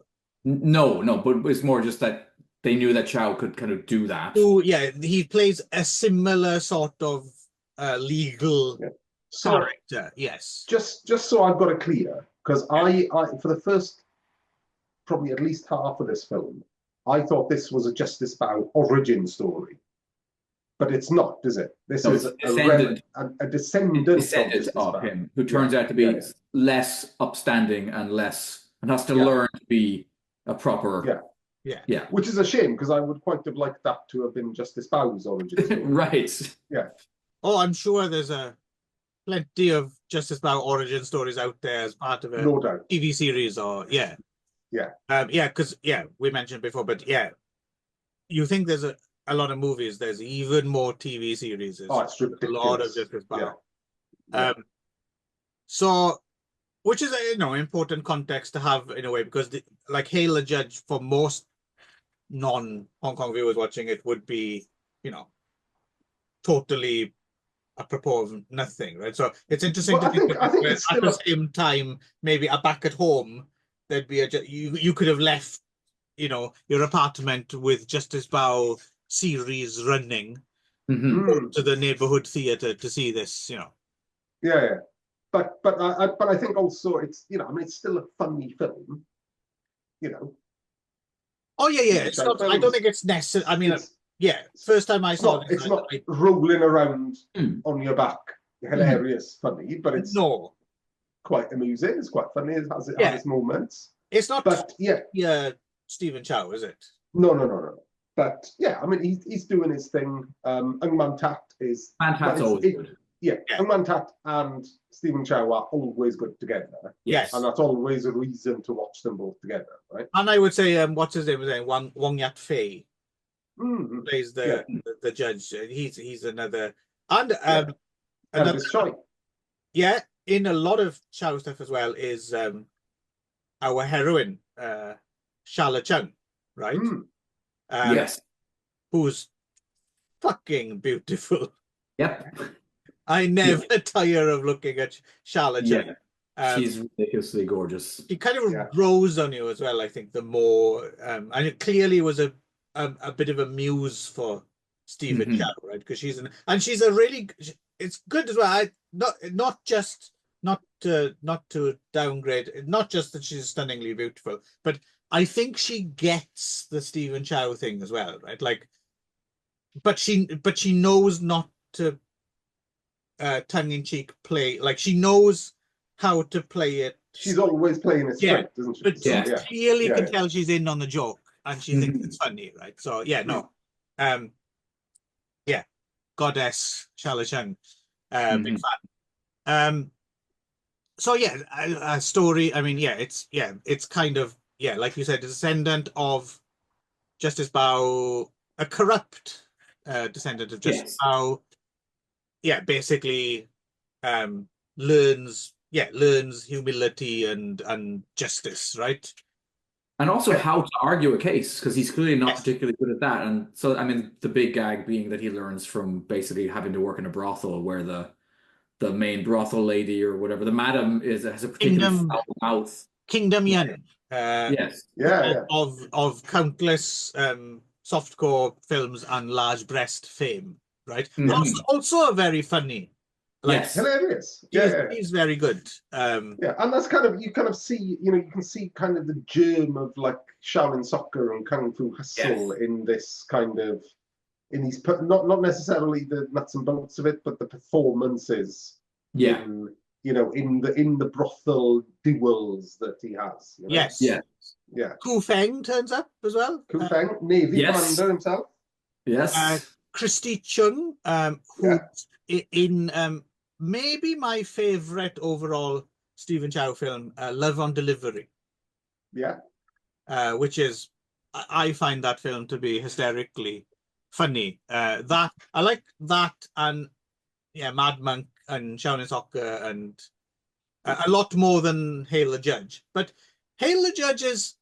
B: No, but it's more just that they knew that Chow could kind of do that.
A: So, yeah, he plays a similar sort of legal character. Yes.
C: Just so I've got it clear, because I for the first probably at least half of this film, I thought this was a Justice Bao origin story. But it's not, is it? This is a descendant
B: of him, who turns out to be less upstanding and has to learn to be a proper.
A: Yeah.
C: Which is a shame, because I would quite have liked that to have been Justice Bao's origin story.
B: Right.
C: Yeah.
A: Oh, I'm sure there's plenty of Justice Bao origin stories out there as part of a TV series, or because we mentioned before, but you think there's a lot of movies, there's even more TV series.
C: Oh, it's ridiculous.
A: A lot of Justice Bao. So, which is a important context to have in a way, because like Hail the Judge, for most non-Hong Kong viewers watching it, would be totally apropos of nothing, right? So it's interesting to think that at the same time, maybe back at home, there'd be you could have left your apartment with Justice Bao series running to the neighborhood theater to see this,
C: But I think also it's it's still a funny film,
A: Oh yeah. It's not, I don't think it's necessary. I mean, first time I saw
C: it's not rolling around on your back, hilarious, funny, but it's quite amusing. It's quite funny. It has its moments.
A: It's not,
C: but
A: Stephen Chow, is it?
C: No. But I mean, he's doing his thing. Ng Man Tat is
B: always good.
C: Ng Man Tat and Stephen Chow are always good together.
A: Yes,
C: and that's always a reason to watch them both together, right?
A: And I would say, what's his name? Wong Yat Fei plays the judge. He's another another
C: choice.
A: Yeah, in a lot of Chow stuff as well is our heroine, Shala Chung, right?
B: Yes,
A: who's fucking beautiful.
B: Yep.
A: I never tire of looking at Shala Chung.
B: She's ridiculously gorgeous.
A: She kind of grows on you as well, I think, the more and it clearly was a bit of a muse for Stephen Chow, right? Because she's a really, it's good as well. Not to downgrade, not just that she's stunningly beautiful, but I think she gets the Stephen Chow thing as well, right? Like, but she knows not to tongue-in-cheek play. Like, she knows how to play it.
C: She's always playing it straight, isn't she?
A: But
C: So,
A: clearly can tell she's in on the joke, and she thinks it's funny, right? So yeah, no, Goddess Charlotte Chung, big fan. So yeah, a story. I mean, it's kind of like you said, a descendant of Justice Bao, a corrupt descendant of Justice Bao. Yeah, basically, learns humility and justice, right?
B: And also how to argue a case, because he's clearly not particularly good at that. And so, I mean, the big gag being that he learns from basically having to work in a brothel where the main brothel lady or whatever, the madam has a particular foul mouth.
A: Kingdom Yun. Of countless softcore films and large breast fame, right? Also a very funny.
C: Hilarious.
A: He's very good.
C: And that's kind of, you kind of see, you can see kind of the germ of like Shaolin soccer and Kung Fu hustle in this kind of, in these, not necessarily the nuts and bolts of it, but the performances. In the brothel duels that he has.
A: Ku Feng turns up as well.
C: Ku Feng, Navy commander himself.
A: Christy Chung, who in maybe my favorite overall Stephen Chow film, Love on Delivery. Which is, I find that film to be hysterically funny. That I like that, and Mad Monk and Shaolin Soccer, and a lot more than Hail the Judge. But Hail the Judge is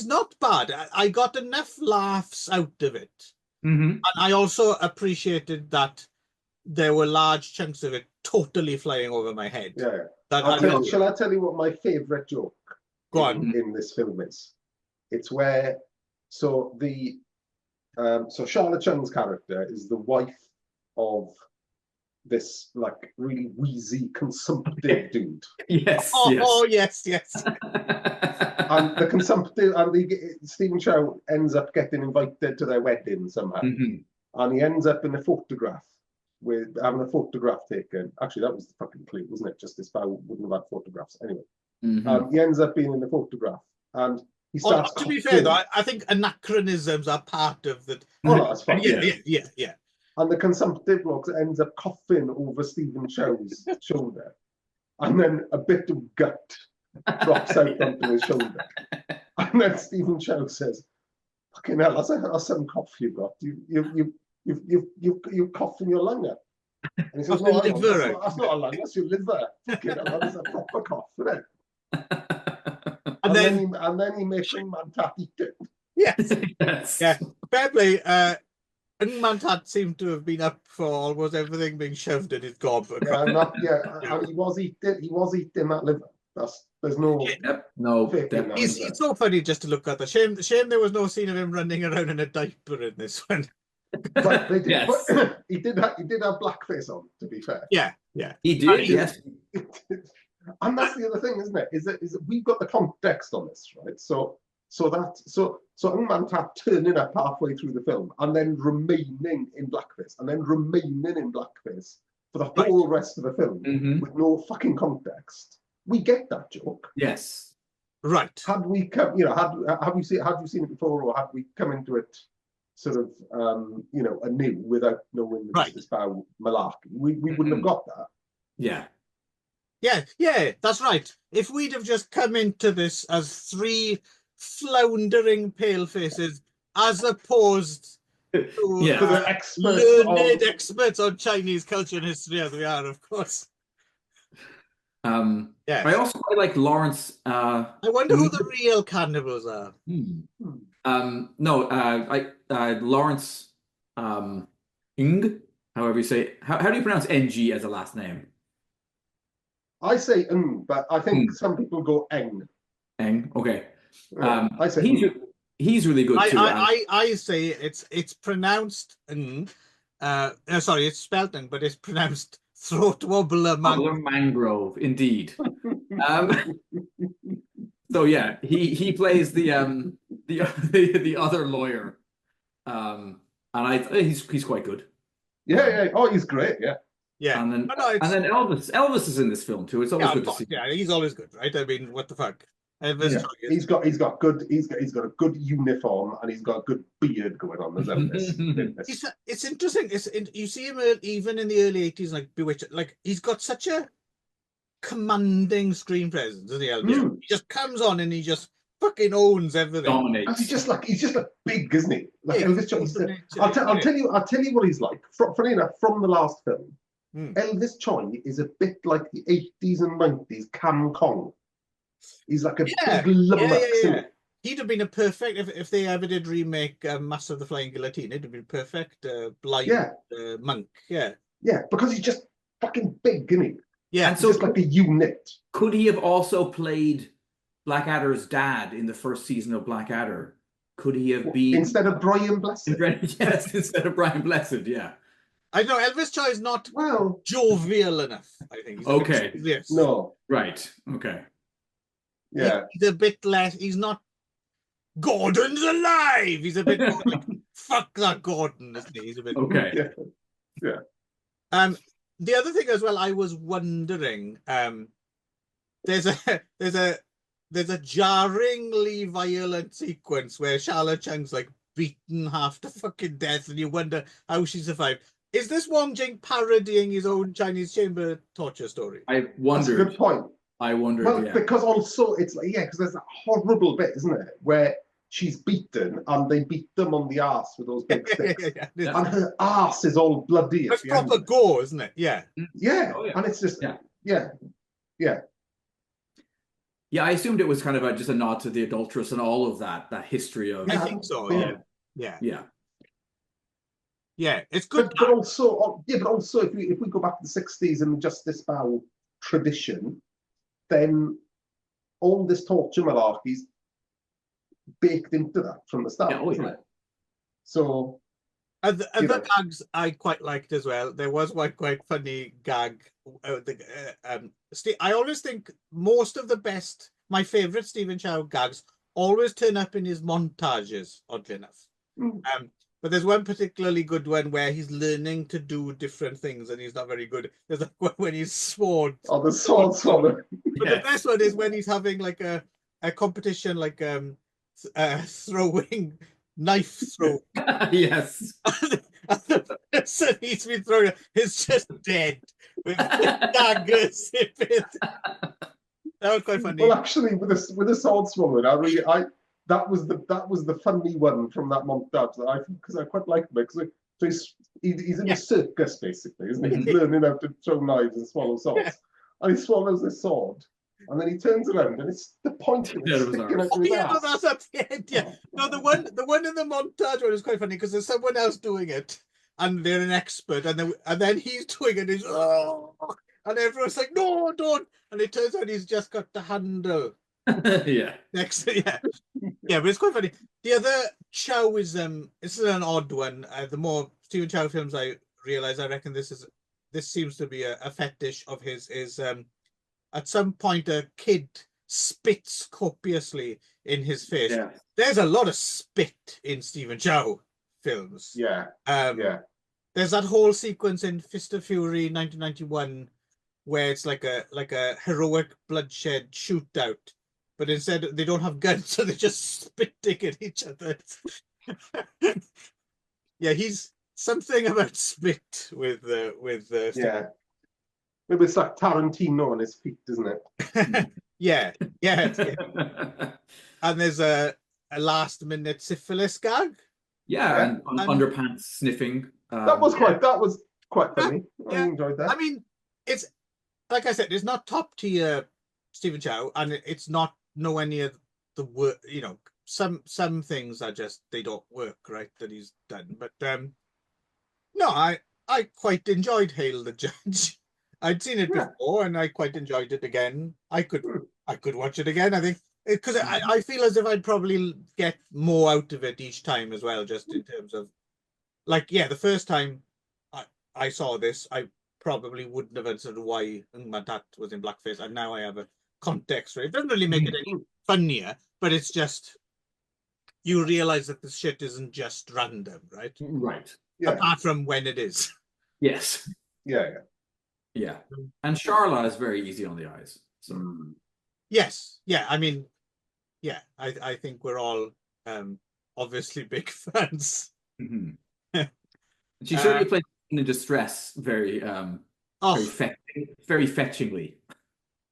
A: not bad. I got enough laughs out of it. And I also appreciated that there were large chunks of it totally flying over my head.
C: Shall I tell you what my favorite joke in this film is? It's where so Charlotte Chung's character is the wife of this like really wheezy consumptive dude.
A: Yes.
C: And the consumptive, and Stephen Chow ends up getting invited to their wedding somehow, and he ends up in a photograph with having a photograph taken. Actually, that was the fucking clue, wasn't it? Justice Bao wouldn't have had photographs anyway. He ends up being in the photograph, and he starts.
A: To be fair, though, I think anachronisms are part of the.
C: That's fine.
A: Yeah.
C: And the consumptive bloke ends up coughing over Stephen Chow's shoulder, and then a bit of gut drops out onto his shoulder, and then Stephen Chow says, "Fucking hell, that's some cough you got. You coughed in your lung up." And he says, "No, that's not a lung, that's your liver. Fucking hell, that's a proper cough, isn't it?" And then he makes Ng Man Tat eat it.
A: Yes. Yeah. Fair play. Ng Man Tat seemed to have been up for almost everything being shoved in his gob.
C: And he was eating that liver. There's no
A: He's so funny just to look at. The shame there was no scene of him running around in a diaper in this one.
C: But they did. But he did have blackface on, to be fair.
A: Yeah.
B: He did. Yes.
C: And that's the other thing, isn't it? Is that we've got the context on this, right? So Ng Man Tat turning up halfway through the film and then remaining in blackface and then remaining in blackface for the whole rest of the film with no fucking context. We get that joke.
A: Yes. Right.
C: Had we come, have you seen it before, or had we come into it sort of anew without knowing this about malarkey? We wouldn't have got that.
A: Yeah, that's right. If we'd have just come into this as three floundering pale faces, as opposed to
C: the
A: learned experts on Chinese culture and history, as we are, of course.
B: I also quite like Lawrence.
A: I wonder who the real cannibals are.
B: Lawrence Ng, however you say it. How do you pronounce NG as a last name?
C: I say Ng, but I think some people go Eng.
B: Eng, okay.
C: I say
B: he's really good too.
A: I say it's pronounced Ng. Sorry, it's spelled Ng, but it's pronounced throat wobbler
B: mangrove, indeed. So yeah, he plays the other lawyer, and he's quite good.
C: Yeah. Oh, he's great. Yeah.
A: Yeah.
B: And then Elvis is in this film too. It's always good to see.
A: Yeah, he's always good, right? I mean, what the fuck?
C: Yeah. He's got a good uniform, and he's got a good beard going on as Elvis.
A: It's interesting. You see him even in the early 80s, like Bewitched. Like, he's got such a commanding screen presence, doesn't he, Elvis? He just comes on and he just fucking owns everything.
C: Dominates. He's just like big, isn't he? Like Elvis. I'll tell you what he's like. Funny enough, from the last film, Elvis Choi is a bit like the 80s and 90s Cam Kong. He's like a big lummox.
A: He'd have been a perfect if they ever did remake Mass of the Flying Guillotine. It'd have been perfect blind monk. Yeah,
C: because he's just fucking big, isn't he?
A: Yeah,
C: and so just like a unit.
B: Could he have also played Blackadder's dad in the first season of Blackadder? Could he have been
C: instead of Brian Blessed?
B: Yes, instead of Brian Blessed. Yeah.
A: I know Elvis Choi is not jovial enough. I think. He's
C: No.
B: Right. Okay.
C: Yeah.
A: He's a bit less. He's not. Gordon's alive. He's a bit more like fuck that Gordon, isn't he? He's a bit
C: Yeah.
A: The other thing as well, I was wondering. There's a jarringly violent sequence where Charlotte Chung's like beaten half to fucking death, and you wonder how she survived. Is this Wong Jing parodying his own Chinese chamber torture story?
B: I wondered.
C: That's a good point.
B: I wondered.
C: Well, because also it's like because there's that horrible bit, isn't it, where she's beaten and they beat them on the arse with those big sticks, and her arse is all bloody.
A: It's proper gore, isn't it? Yeah.
C: Yeah, and it's just Yeah,
B: I assumed it was kind of just a nod to the adulteress and all of that history of.
A: I think so. Yeah, it's good.
C: But also if we go back to the 60s and the Justice Bow tradition, then all this torture malarkey's baked into that from the start. So
A: other gags I quite liked as well. There was one quite funny gag. I always think most of the best, my favorite Stephen Chow gags always turn up in his montages, oddly enough. But there's one particularly good one where he's learning to do different things and he's not very good. There's like one when he's sword.
C: Oh, the sword swallow.
A: But the best one is when he's having like a competition, like throwing knife throw.
B: Yes.
A: And the person he's been throwing is just dead with daggers. That was quite funny.
C: Well, actually, with a sword swallow, that was the funny one from that montage because I quite liked it because he's in a circus basically, isn't he? He's learning how to throw knives and swallow swords, and he swallows this sword, and then he turns around and it's the point of it sticking out of his ass.
A: No, that's at the end. Yeah, no, the one in the montage one is quite funny because there's someone else doing it, and they're an expert, and then he's doing it, and everyone's like, no, don't, and it turns out he's just got the handle. Next, but it's quite funny. The other Chow is this is an odd one. The more Stephen Chow films I realize, I reckon this seems to be a fetish of his. Is at some point a kid spits copiously in his face. There's a lot of spit in Stephen Chow films. There's that whole sequence in Fist of Fury 1991 where it's like a heroic bloodshed shootout. But instead, they don't have guns, so they're just spitting at each other. He's something about spit with
C: Maybe it's like Tarantino on his feet, isn't it?
A: Yeah. And there's a last-minute syphilis gag.
B: And underpants sniffing.
C: That was quite funny. I enjoyed that.
A: I mean, it's like I said, it's not top tier Stephen Chow, and it's not nowhere near the work. You know, some things are just they don't work right that he's done. But no, I quite enjoyed Hail the Judge. I'd seen it before, and I quite enjoyed it again. I could watch it again. I think because I feel as if I'd probably get more out of it each time as well, just in terms of the first time I saw this, I probably wouldn't have understood why my dad was in blackface, and now I have a context for it. It doesn't really make it any funnier, but it's just you realize that this shit isn't just random, right?
B: Right.
A: Apart from when it is.
B: Yes.
C: Yeah.
B: And Charla is very easy on the eyes. So
A: yes, yeah. I mean, yeah. I think we're all obviously big fans.
B: She certainly plays in distress very very fetchingly.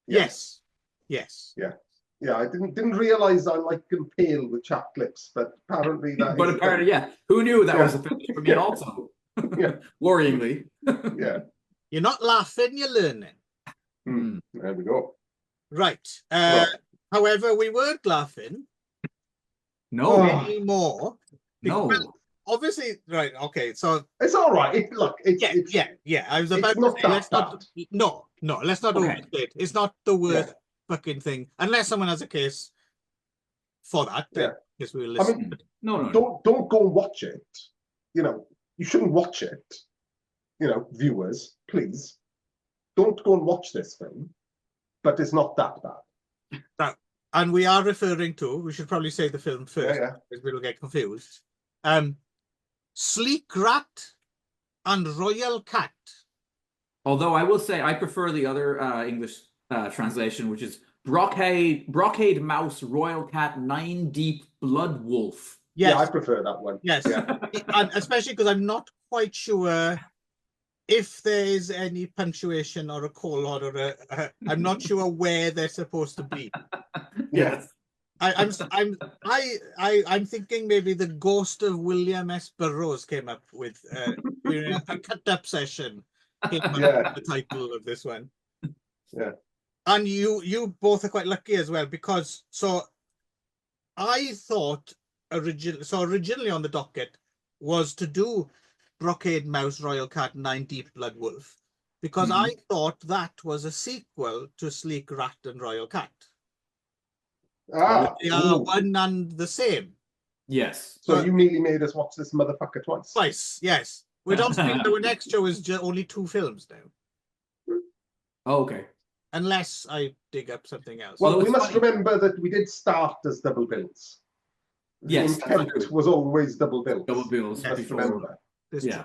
A: Yes.
C: Yeah, I didn't realize I like them pale with chapped lips, but apparently that.
B: But apparently, who knew that was a thing for me also? Worryingly.
C: Yeah.
A: You're not laughing, you're learning.
C: There we go.
A: Right. However, we weren't laughing.
B: No.
A: Anymore.
B: No.
A: Obviously, right. Okay, so
C: it's all right. Look,
A: yeah. I was about to say, let's not overstate it. It's not the worst fucking thing, unless someone has a case for that. Yes, we will listen.
C: I mean, no. Don't go and watch it. You know, you shouldn't watch it. You know, viewers, please don't go and watch this film. But it's not that bad.
A: And we are referring to. We should probably say the film first, because we'll get confused. Sleek Rat and Royal Cat.
B: Although I will say I prefer the other English translation, which is Brocade Mouse Royal Cat 9 Deep Blood Wolf.
A: Yes.
C: Yeah, I prefer that one.
A: Yes, and especially because I'm not quite sure if there is any punctuation or a colon or I'm not sure where they're supposed to be.
C: Yes.
A: I'm thinking maybe the ghost of William S. Burroughs came up with a cut-up session. The title of this one.
C: Yeah.
A: And you both are quite lucky as well, because I thought originally on the docket was to do Brocade Mouse Royal Cat 9 Deep Blood Wolf, because I thought that was a sequel to Sleek Rat and Royal Cat. They are one and the same.
B: Yes.
C: So you nearly made us watch this motherfucker twice.
A: Twice, yes. We don't speak. Our next show is only 2 films now.
B: Oh, okay.
A: Unless I dig up something else.
C: Well, we must remember that we did start as double bills. The intent was always double bills.
B: Double bills.
C: Remember.
B: Yeah.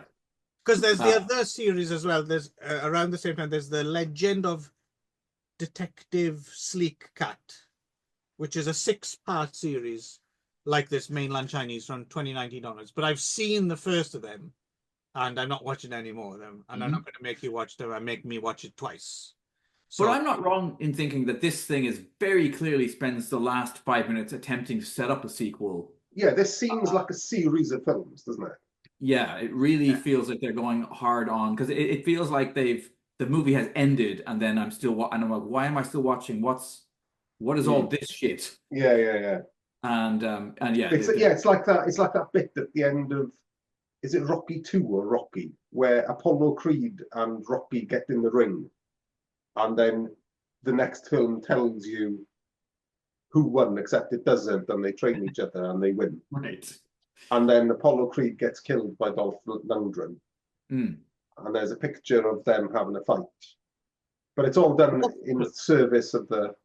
A: Because there's the other series as well. There's around the same time. There's the Legend of Detective Sleek Cat, which is a 6-part series like this, mainland Chinese, from 2019 onwards. But I've seen the first of them, and I'm not watching any more of them. And I'm not going to make you watch them. And make me watch it twice. So,
B: but I'm not wrong in thinking that this thing is very clearly spends the last 5 minutes attempting to set up a sequel.
C: Yeah, this seems like a series of films, doesn't it?
B: Yeah, it really feels like they're going hard on, because it feels like the movie has ended, and then I'm like, why am I still watching? What is all this shit?
C: Yeah.
B: And yeah,
C: it's like that. It's like that bit at the end of, is it Rocky 2 or Rocky, where Apollo Creed and Rocky get in the ring, and then the next film tells you who won, except it doesn't, and they train each other and they win.
B: Right.
C: And then Apollo Creed gets killed by Dolph Lundgren. And there's a picture of them having a fight. But it's all done in the service of the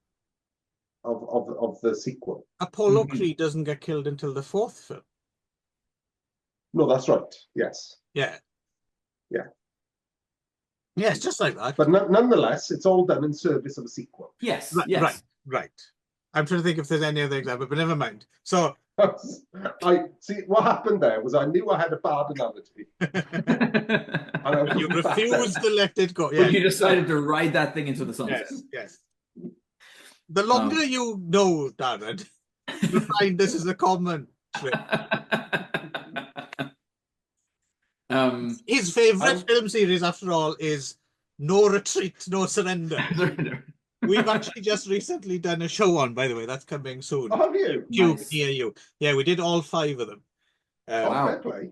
C: sequel.
A: Apollo Creed doesn't get killed until the 4th film.
C: No, that's right. Yes.
A: Yeah. Yes, just like that.
C: But nonetheless, it's all done in service of a sequel.
B: Yes.
A: Right. I'm trying to think if there's any other example, but never mind. So
C: I see what happened there was I knew I had a bad analogy.
A: And you refused to let it go.
B: Yeah. But you decided to ride that thing into the sunset.
A: Yes. The longer you know, Darren, you find this is a common trick. His favourite film series, after all, is No Retreat, No Surrender. We've actually just recently done a show on, by the way. That's coming soon.
C: Oh, have you?
A: Nice. Near you. Yeah, we did all 5 of them.
C: Fair play.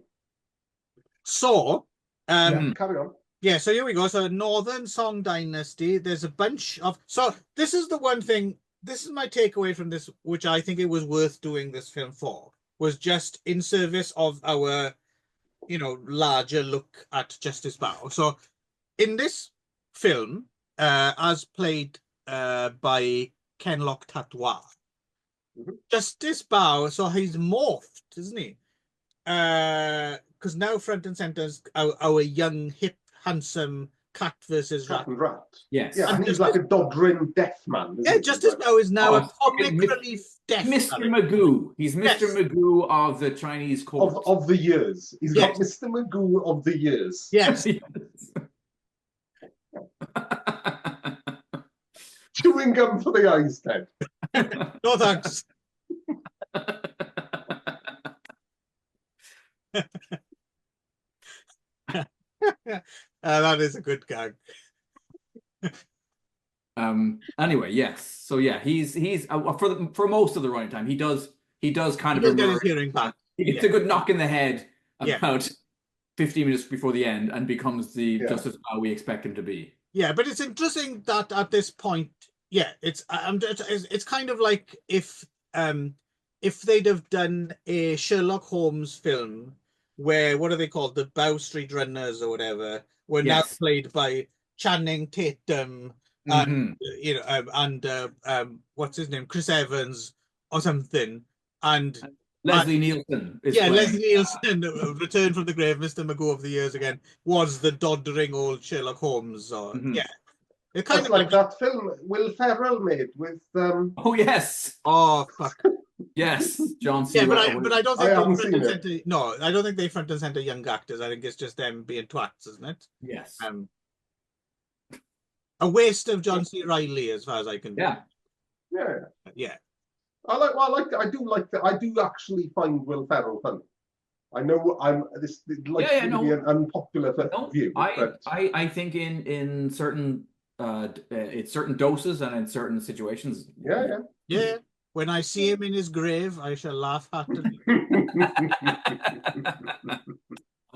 A: So,
C: carry on.
A: Yeah, so here we go. So, Northern Song Dynasty. There's a bunch of... So, this is the one thing... This is my takeaway from this, which I think it was worth doing this film for, was just in service of our, larger look at Justice Bao. So, in this film, as played by Kenlock Tatwa, Justice Bao, so he's morphed, isn't he? Because now front and center is our young, hip, handsome cat versus rat.
C: Cat and rat.
B: Yes.
C: Yeah, and he's like a doddering deaf man.
A: Yeah, Justice Bao is now a comically deaf.
B: Mr. Magoo. He's Mr. Magoo of the Chinese court.
C: Of the years. He's got Mr. Magoo of the years.
A: Yes.
C: Chewing gum for the eyes, Ted.
A: No thanks. That is a good gag.
B: Anyway, yes. So yeah, he's for most of the running time, he does kind of
A: get his hearing back.
B: He gets a good knock in the head about 15 minutes before the end and becomes the Justice Bao we expect him to be.
A: Yeah, but it's interesting that at this point, it's kind of like if they'd have done a Sherlock Holmes film where, what are they called, the Bow Street Runners or whatever, were now played by Channing Tatum and what's his name, Chris Evans or something, and
B: Leslie Nielsen.
A: Leslie Nielsen, Return from the Grave, Mr. Magoo of the years again, was the doddering old Sherlock Holmes. Or it kind of
C: like that film Will Ferrell made with.
B: Oh yes.
A: Oh fuck.
B: Yes, John C.
A: Yeah, but I don't think I don't think they front and center young actors. I think it's just them being twats, isn't it?
B: Yes.
C: A
A: waste of John C. Reilly, as far as I can.
C: Yeah. I do actually find Will Ferrell funny. I know this be an unpopular view.
B: I think in certain certain doses and in certain situations.
A: Yeah. When I see him in his grave, I shall laugh heartily.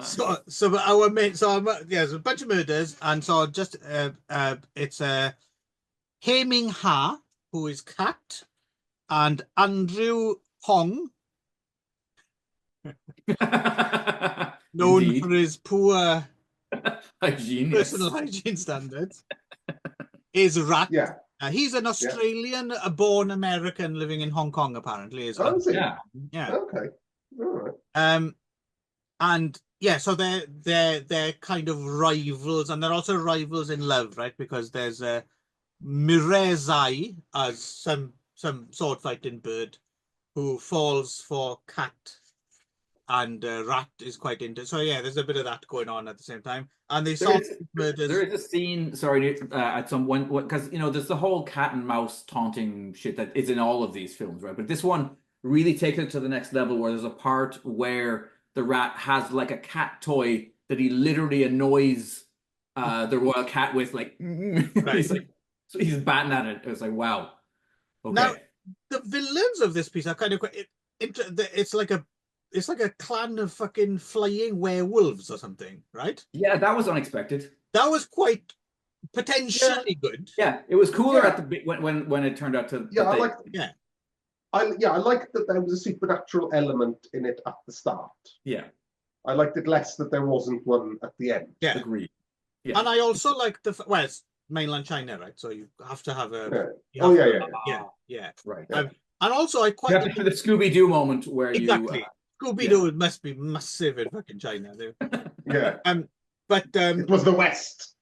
A: So our main, there's a bunch of murders, and so just it's He Ming Ha, who is Cat, and Andrew Hong, known for his poor personal hygiene standards, is Rat.
C: Yeah.
A: He's an Australian, born American living in Hong Kong, apparently.
C: Is he?
A: Yeah.
C: Okay. All right.
A: And so they're kind of rivals, and they're also rivals in love, right? Because there's Mirezai as some sword fighting bird who falls for Cat, and Rat is quite into. So there's a bit of that going on at the same time. And they saw murders.
B: There is a scene, at some one, because there's the whole cat and mouse taunting shit that is in all of these films, right? But this one really takes it to the next level, where there's a part where the rat has like a cat toy that he literally annoys the royal cat with, like, so he's batting at it. It was like, wow. Okay.
A: Now, the villains of this piece are kind of quite. It's like a clan of fucking flying werewolves or something, right?
B: Yeah, that was unexpected.
A: That was quite potentially good.
B: Yeah, it was cooler at the when it turned out to.
C: I liked that there was a supernatural element in it at the start.
B: Yeah,
C: I liked it less that there wasn't one at the end.
A: Yeah,
B: agreed. Yeah,
A: and I also like it's mainland China, right? So you have to have a.
C: Yeah. Right. Yeah.
A: And also, I quite
B: like the Scooby-Doo moment where
A: exactly. Scooby-Doo must be massive in fucking China.
C: Yeah.
A: But
C: it was the West.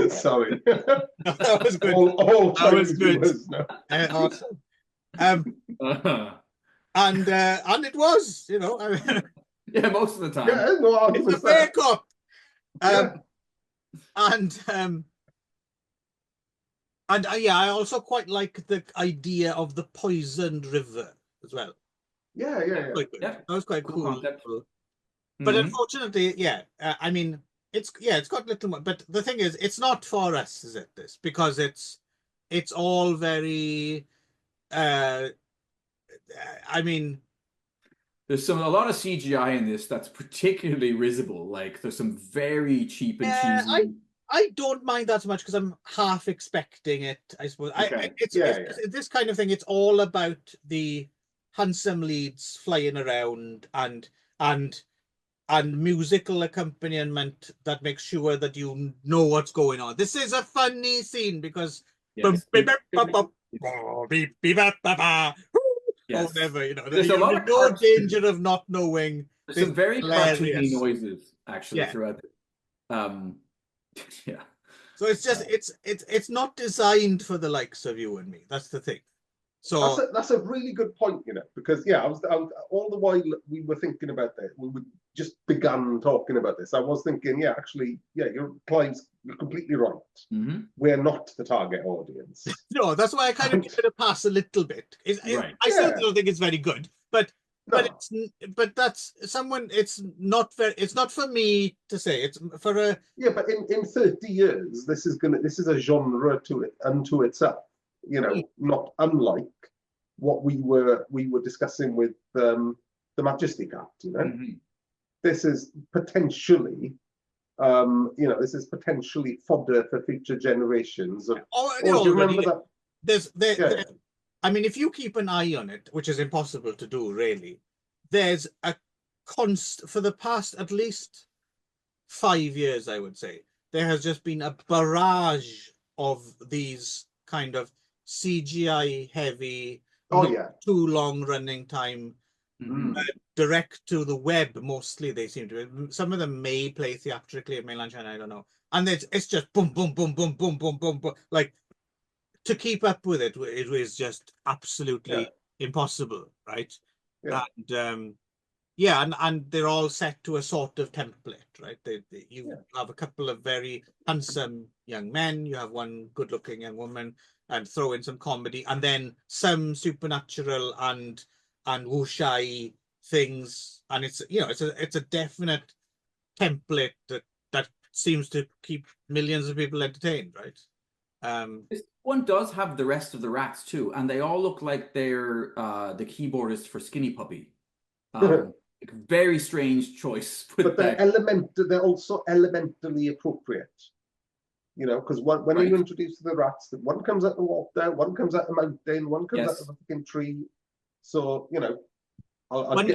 C: Sorry.
A: That was good.
C: That was good.
A: Awesome. And it was,
B: yeah, most of the time.
C: Yeah, no,
A: it's a fair cop. And I also quite like the idea of the poisoned river as well.
C: Yeah.
A: That was quite cool. But unfortunately, I mean, it's got little more. But the thing is, it's not for us, is it? This because it's all very. I mean,
B: there's a lot of CGI in this that's particularly risible. Like there's some very cheap and cheesy.
A: I don't mind that so much because I'm half expecting it, I suppose.
C: Okay.
A: It's this kind of thing. It's all about the handsome leads flying around and musical accompaniment that makes sure that you know what's going on. This is a funny scene because or whatever. You know,
B: there's a lot of
A: no danger of not knowing.
B: There's some very cartoony noises actually throughout. Yeah.
A: So it's just it's not designed for the likes of you and me. That's the thing. So
C: that's a really good point, you know, because I was all the while we were thinking about this, we just began talking about this. I was thinking, actually, Clive's completely right. We're not the target audience.
A: No, that's why I kind of give it a pass a little bit. I still don't think it's very good, but that's someone. It's not for me to say. It's for a
C: But in 30 years, this is a genre unto itself. You know, not unlike what we were discussing with the MAJESTIC Act. You know, this is potentially, this is potentially fodder for future generations. Do you remember that?
A: I mean, if you keep an eye on it, which is impossible to do, really, there's a for the past at least 5 years, I would say, there has just been a barrage of these kind of CGI heavy, too long running time, direct to the web. Mostly they seem to. Some of them may play theatrically in mainland China. I don't know. And it's just boom, boom, boom, boom, boom, boom, boom, boom. Like, to keep up with it was just absolutely impossible, right? And they're all set to a sort of template, right? You have a couple of very handsome young men, you have one good-looking young woman, and throw in some comedy, and then some supernatural and wuxia things, and it's a definite template that seems to keep millions of people entertained, right?
B: This one does have the rest of the rats too, and they all look like they're the keyboardist for Skinny Puppy. Very strange choice.
C: But they're also elementally appropriate. You know, because when you introduce the rats, one comes out the water, one comes out the mountain, one comes out of a fucking tree. So, you know,
A: one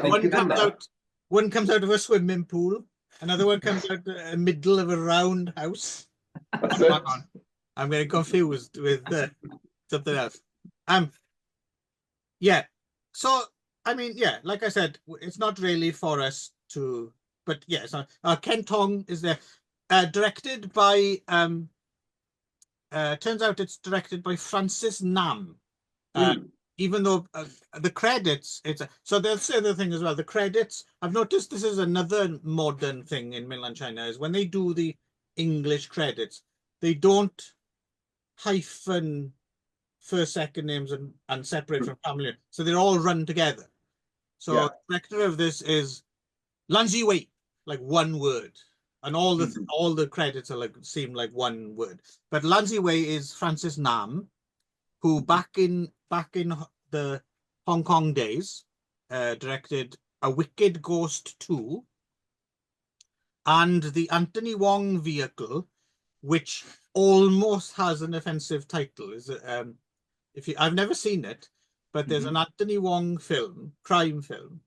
A: comes out of a swimming pool, another one comes out the middle of a round house. I'm getting confused with something else. So I mean, like I said, it's not really for us to, but it's not. Ken Tong is there, directed by. Turns out it's directed by Francis Nam. Even though the credits, so that's the other thing as well. The credits, I've noticed this is another modern thing in mainland China, is when they do the English credits, they don't hyphen first, second names and separate from family. So they're all run together. So the director of this is Lan Ziwei, like one word. And all the credits are seem like one word. But Lan Ziwei is Francis Nam, who back in the Hong Kong days directed A Wicked Ghost 2 and the Anthony Wong Vehicle, which almost has an offensive title. I've never seen it, but there's an Anthony Wong film, crime film,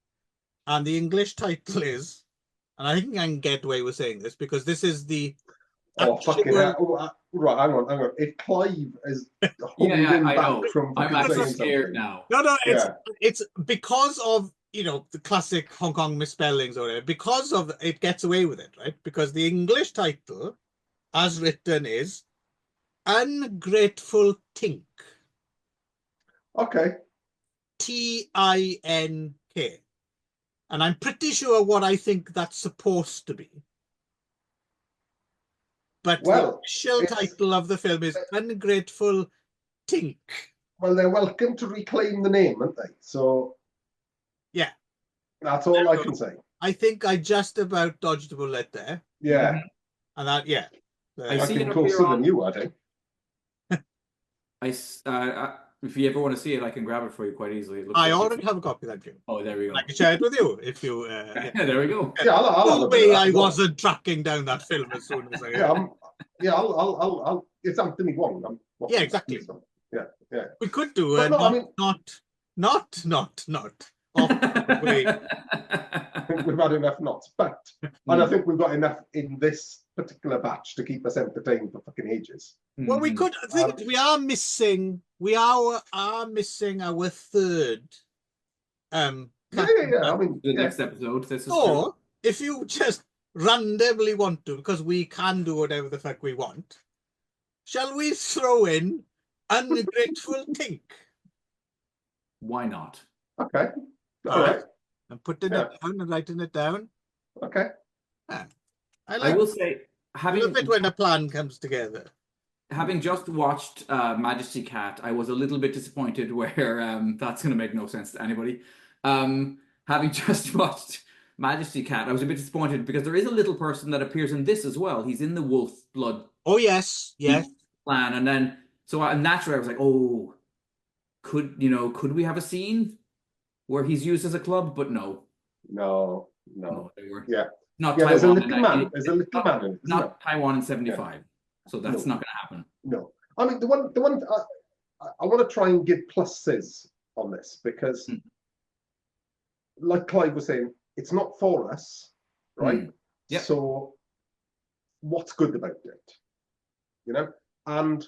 A: and the English title is, and I think I can get away with saying this because this is the
C: fucking hell. Right, hang on. If Clive is holding back from
B: I'm actually scared now.
A: No, it's because of the classic Hong Kong misspellings or whatever. Because of it gets away with it, right? Because the English title, as written, is Ungrateful Tink.
C: Okay.
A: Tink. And I'm pretty sure what I think that's supposed to be. But the official title of the film is Ungrateful Tink.
C: Well, they're welcome to reclaim the name, aren't they? So,
A: yeah.
C: That's all I can say.
A: I think I just about dodged a bullet there.
C: Yeah.
A: And that,
B: I see
C: it closer than you, I think.
B: If you ever want to see it, I can grab it for you quite easily.
A: I already have a copy of that game.
B: Oh, there we go.
A: I can share it with you if you.
B: There we go.
C: Yeah,
A: no way I wasn't tracking down that film as soon as I.
C: I'll. It's Anthony Wong.
A: Exactly.
C: Yeah.
A: We could do it. Not. I
C: think we've had enough knots, but and I think we've got enough in this particular batch to keep us entertained for fucking ages.
A: Well, we could. I think we are missing. We are missing our third
C: Yeah. I mean,
B: the next episode. This is
A: or if you just randomly want to, because we can do whatever the fuck we want, shall we throw in ungrateful tink?
B: Why not?
C: Okay. All right.
A: I'm putting it down and writing it down.
C: Okay.
A: Yeah.
B: I will say,
A: having a bit when a plan comes together.
B: Having just watched Majesty Cat, I was a little bit disappointed where that's going to make no sense to anybody. Having just watched Majesty Cat, I was a bit disappointed because there is a little person that appears in this as well. He's in the wolf blood.
A: Oh yes, yes.
B: Plan, and then naturally I was like, oh, could we have a scene where he's used as a club? But no.
C: Yeah.
B: Not
C: Taiwan. There's a little man.
B: There's a little man in it. Not Taiwan in 75. Yeah. So that's not going to happen.
C: No. I mean, the one I want to try and give pluses on this because, like Clive was saying, it's not for us, right?
B: Yep.
C: So, what's good about it? You know, and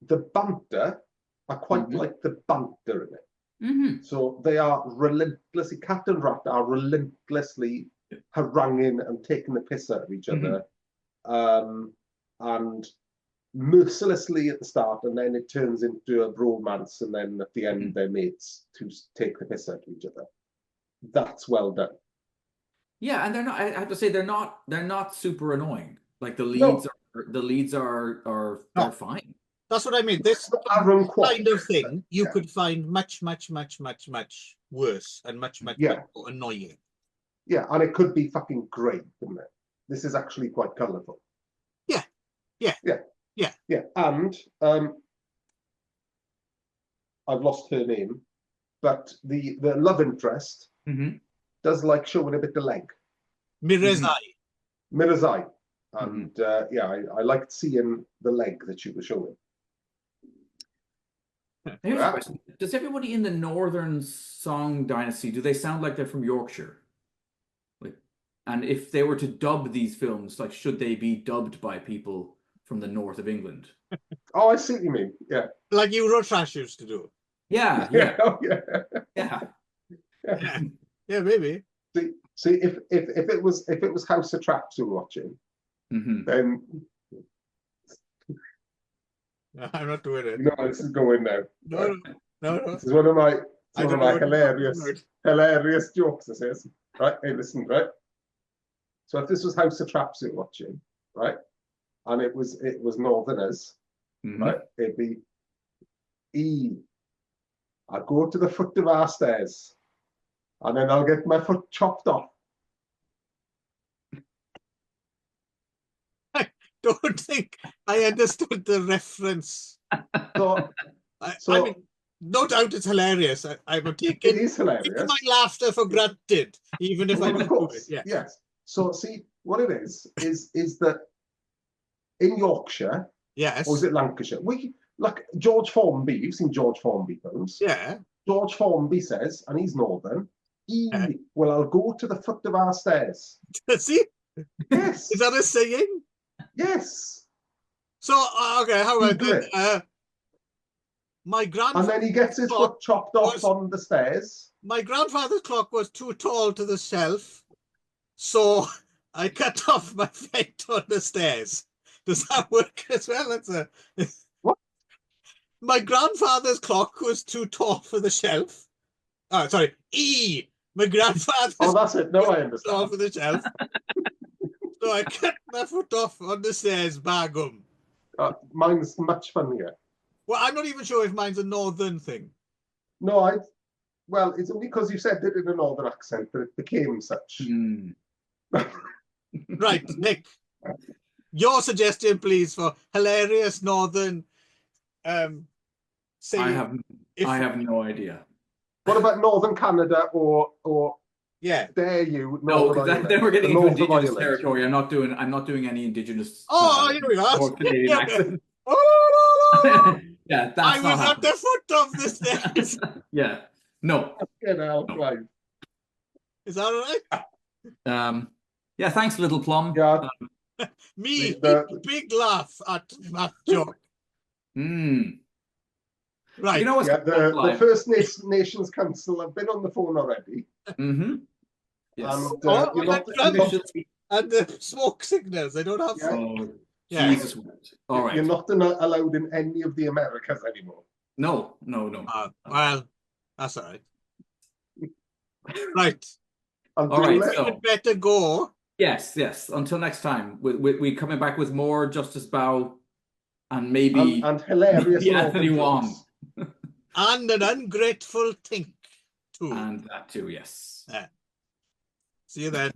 C: the banter, I quite like the banter in it. So they are relentlessly, Cat and Rat are relentlessly haranguing and taking the piss out of each other, and mercilessly at the start, and then it turns into a romance, and then at the end they're mates to take the piss out of each other. That's well done.
B: Yeah, and they're not. I have to say they're not super annoying. Like the leads are they're fine.
A: That's what I mean. This kind of thing you could find much worse and much more annoying.
C: Yeah, and it could be fucking great, couldn't it? This is actually quite colourful. Yeah. And I've lost her name, but the love interest does like showing a bit of leg. Mirazai. And I liked seeing the leg that she was showing.
B: Here's a question. Does everybody in the Northern Song Dynasty, do they sound like they're from Yorkshire? And if they were to dub these films, like, should they be dubbed by people from the north of England?
C: Oh, I see what you mean. Yeah.
A: Like Eurotrash used to do.
B: Yeah.
A: Yeah, maybe.
C: See, if it was House of Traps we were watching, then
A: I'm not doing it.
C: No, this is going now.
A: No.
C: This is one of my hilarious jokes. This is right. Hey, listen, right. So if this was House of Traps we were watching, right, and it was Northerners, right, it'd be I'll go to the foot of our stairs, and then I'll get my foot chopped off.
A: I don't think I understood the reference.
C: So
A: I mean, no doubt it's hilarious. I would take it.
C: It is hilarious.
A: Take my laughter for granted, even if I don't do it. Yeah.
C: Yes. So see, what it is that in Yorkshire,
A: yes,
C: or is it Lancashire? We like George Formby. You've seen George Formby films.
A: Yeah.
C: George Formby says, and he's Northern. Well, I'll go to the foot of our stairs.
A: Does he?
C: Yes.
A: Is that a saying?
C: Yes.
A: So okay, how about that? My grandfather.
C: And then he gets his foot chopped off on the stairs.
A: My grandfather's clock was too tall to the shelf, so I cut off my feet on the stairs. Does that work as well? That's a
C: what?
A: My grandfather's clock was too tall for the shelf. Oh, sorry. My grandfather's.
C: Oh, that's it. No, I understand.
A: Tall for the shelf. So I cut my foot off on the stairs, bagum.
C: Mine's much funnier.
A: Well, I'm not even sure if mine's a northern thing.
C: No, well, it's only because you said it in a northern accent that it became such.
A: Right, Nick. Your suggestion, please, for hilarious northern saying.
B: I have no idea.
C: What about Northern Canada or dare you?
B: No, because then we're getting into indigenous territory. I'm not doing any indigenous.
A: Oh, here we are.
B: Canadian accent. Yeah, that's
A: I was at the foot of the stairs.
B: Yeah, no.
C: Right.
A: Is that all
B: right? Yeah, thanks, Little Plum.
C: Yeah.
A: Big laugh at that joke. Right.
B: You know what's
C: the First Nations Council have been on the phone already.
B: Mm-hmm. Yes.
A: And the smoke signals. They don't have.
B: Jesus. All right.
C: You're not allowed in any of the Americas anymore.
B: No.
A: Well, that's all right. Right.
B: All right.
A: So we'd better go.
B: Yes. Until next time, we coming back with more Justice Bao, and maybe
C: and hilarious
B: Anthony Wong,
A: and an ungrateful Tink too.
B: And that too. Yes.
A: See you then.